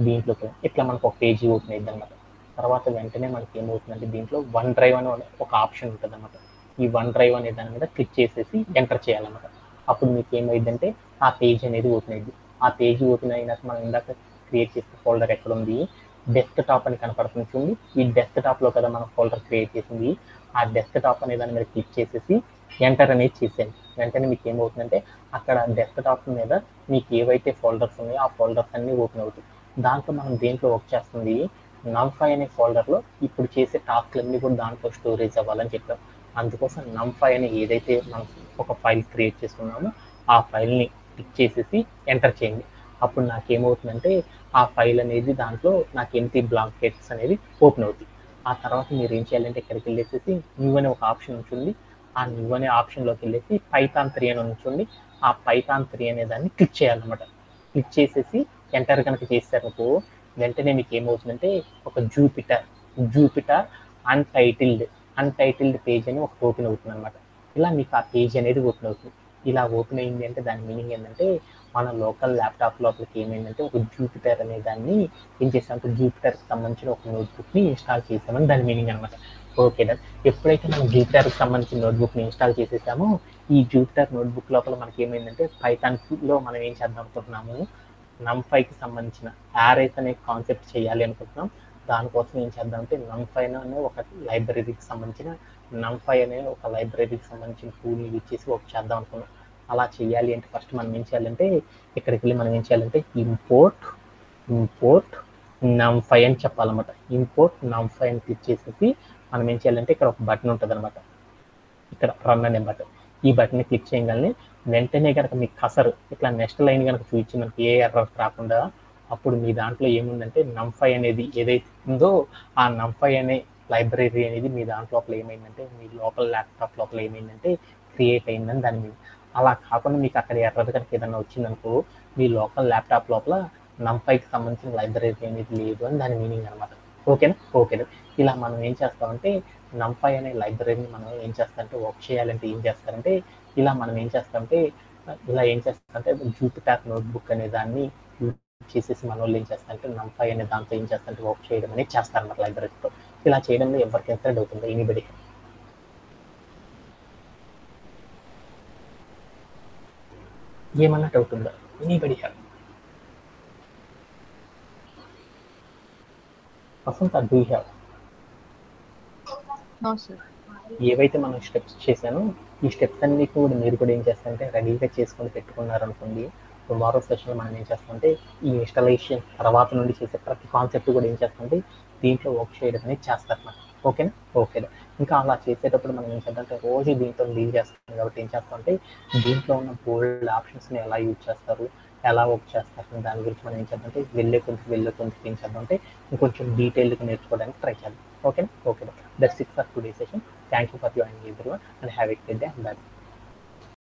దీంట్లోకి ఇట్లా మనకు ఒక పేజీ ఓపెన్ అయింది అనమాట. తర్వాత వెంటనే మనకి ఏమవుతుందంటే దీంట్లో OneDrive అని ఒక ఆప్షన్ ఉంటుంది అనమాట. ఈ OneDrive అనే దాని మీద క్లిక్ చేసేసి ఎంటర్ చేయాలన్నమాట. అప్పుడు మీకు ఏమైందంటే ఆ పేజ్ అనేది ఓపెన్ అయింది. ఆ పేజీ ఓపెన్ అయినాక మనం ఇందాక క్రియేట్ చేసిన ఫోల్డర్ ఎక్కడ ఉంది, డెస్క్టాప్ అని కనపడుతుంది చూడండి. ఈ డెస్క్టాప్లో కదా మనం ఫోల్డర్ క్రియేట్ చేసింది. ఆ డెస్క్టాప్ అనే దాని మీద క్లిక్ చేసేసి ఎంటర్ అనేది చేసేయండి. వెంటనే మీకు ఏమవుతుందంటే అక్కడ డెస్క్టాప్ మీద మీకు ఏవైతే ఫోల్డర్స్ ఉన్నాయో ఆ ఫోల్డర్స్ అన్నీ ఓపెన్ అవుతాయి. దాంట్లో మనం దేంట్లో వర్క్ చేస్తుంది NumPy అనే ఫోల్డర్లో ఇప్పుడు చేసే టాస్క్లన్నీ కూడా దాంట్లో స్టోరేజ్ అవ్వాలని చెప్పాం. అందుకోసం NumPy అని ఏదైతే మనం ఒక ఫైల్ క్రియేట్ చేసుకున్నామో ఆ ఫైల్ని క్లిక్ చేసేసి ఎంటర్ చేయండి. అప్పుడు నాకేమవుతుందంటే ఆ ఫైల్ అనేది దాంట్లో నాకు ఎంటీ బ్లాంకెట్స్ అనేది ఓపెన్ అవుతుంది. ఆ తర్వాత మీరు ఏం చేయాలంటే ఇక్కడికి వెళ్ళేసి న్యూ అనే ఒక ఆప్షన్ ఉంటుంది. ఆ న్యూ అనే ఆప్షన్లోకి వెళ్ళేసి Python 3 అని ఉంటుంది. ఆ Python 3 అనే దాన్ని క్లిక్ చేయాలన్నమాట. క్లిక్ చేసేసి ఎంటర్ కనుక చేశారనుకో వెంటనే మీకు ఏమవుతుందంటే ఒక జూపిటర్ అన్టైటిల్డ్ పేజ్ అని ఒక ఓపెన్ అవుతుంది అనమాట. ఇలా మీకు ఆ పేజ్ అనేది ఓపెన్ అవుతుంది. ఇలా ఓపెన్ అయింది అంటే దాని మీనింగ్ ఏంటంటే మన లోకల్ ల్యాప్టాప్ లోపలికి ఏమైందంటే ఒక జూపిటర్ అనే దాన్ని ఏం చేసామంటే జూపిటర్కి సంబంధించిన ఒక నోట్బుక్ని ఇన్స్టాల్ చేసామని దాని మీనింగ్ అనమాట. Okay done. ఎప్పుడైతే మనం జూపిటర్కి సంబంధించిన నోట్బుక్ని ఇన్స్టాల్ చేసేసామో ఈ జూపిటర్ నోట్బుక్ లోపల మనకి ఏమైందంటే పైథాన్లో మనం ఏం చేద్దాం అనుకుంటున్నాము, NumPyకి సంబంధించిన యారేస్ అనే కాన్సెప్ట్ చేయాలి అనుకుంటున్నాం. దానికోసం ఏం చేద్దామంటే NumPy అనే ఒక లైబ్రరీకి సంబంధించిన టూల్ని యూజ్ చేసి వర్క్ చేద్దాం అనుకున్నాం. అలా చేయాలి అంటే ఫస్ట్ మనం ఏం చేయాలంటే ఇక్కడికి వెళ్ళి మనం ఏం చేయాలంటే ఇంపోర్ట్ NumPy అని చెప్పాలన్నమాట. ఇంపోర్ట్ NumPy అని క్లిక్ చేసేసి మనం ఏం చేయాలంటే ఇక్కడ ఒక బటన్ ఉంటుంది అనమాట, ఇక్కడ రన్ అనే బటన్. ఈ బటన్ని క్లిక్ చేయగానే వెంటనే కనుక మీకు కసరు ఇట్లా నెక్స్ట్ లైన్ కనుక చూపించి మనకి ఏ ఎర్రర్స్ రాకుండా అప్పుడు మీ దాంట్లో ఏముందంటే NumPy అనేది ఏదైతే ఉందో ఆ NumPy అనే లైబ్రరీ అనేది మీ దాంట్లో ఏమైందంటే మీ లోకల్ ల్యాప్టాప్ లోపల ఏమైందంటే క్రియేట్ అయిందని దాని మీద. అలా కాకుండా మీకు అక్కడ ఎర్రర్ కనుక ఏదైనా వచ్చిందనుకో మీ లోకల్ ల్యాప్టాప్ లోపల NumPyకి సంబంధించిన లైబ్రరీ అనేది లేదు అని దాని మీనింగ్ అనమాట. ఓకేనా. ఇలా మనం ఏం చేస్తామంటే NumPy అనే లైబ్రరీని మనం ఏం చేస్తామంటే వర్క్ చేయాలంటే ఏం చేస్తారంటే ఇలా ఏం చేస్తారంటే జూపిటర్ నోట్బుక్ అనే దాన్ని యూజ్ చేసేసి మన వాళ్ళు ఏం చేస్తారంటే NumPy అనే దాంతో ఏం చేస్తారంటే వర్క్ చేయడం అనేది చేస్తారన్నమాట లైబ్రరీతో. ఇలా చేయడంలో ఎవరికైనా డౌట్ అవుతుందో ఎనీబడి ఏమన్నా డౌట్ ఉందా? Anybody have? Vasantha do you have? No, sir. ఏవైతే మనం స్టెప్స్ చేశానో ఈ స్టెప్స్ అన్ని కూడా మీరు కూడా ఏం చేస్తారంటే రెడీగా చేసుకొని పెట్టుకున్నారనుకోండి. టుమారో సెషన్లో మనం ఏం చేస్తామంటే ఈ ఇన్స్టాలేషన్ తర్వాత నుండి చేసే ప్రతి కాన్సెప్ట్ కూడా ఏం చేస్తామంటే దీంట్లో వర్క్ చేయడం అనేది చేస్తారన్నమాట. ఓకేనా. ఇంకా అలా చేసేటప్పుడు మనం ఏం చేద్దామంటే రోజు దీంతో డీల్ చేస్తాం కాబట్టి ఏం చేస్తామంటే దీంట్లో ఉన్న బోల్డ్ ఆప్షన్స్ని ఎలా యూజ్ చేస్తారు, ఎలా వర్క్ చేస్తారు దాని గురించి మనం ఏం చేద్దామంటే వెళ్ళే కొద్ది ఏం చేద్దామంటే ఇంకొంచెం డీటెయిల్గా నేర్చుకోవడానికి ట్రై చేద్దాం. ఓకేనా. That's it for today's session. Thank you for joining everyone and have a good day. Bye.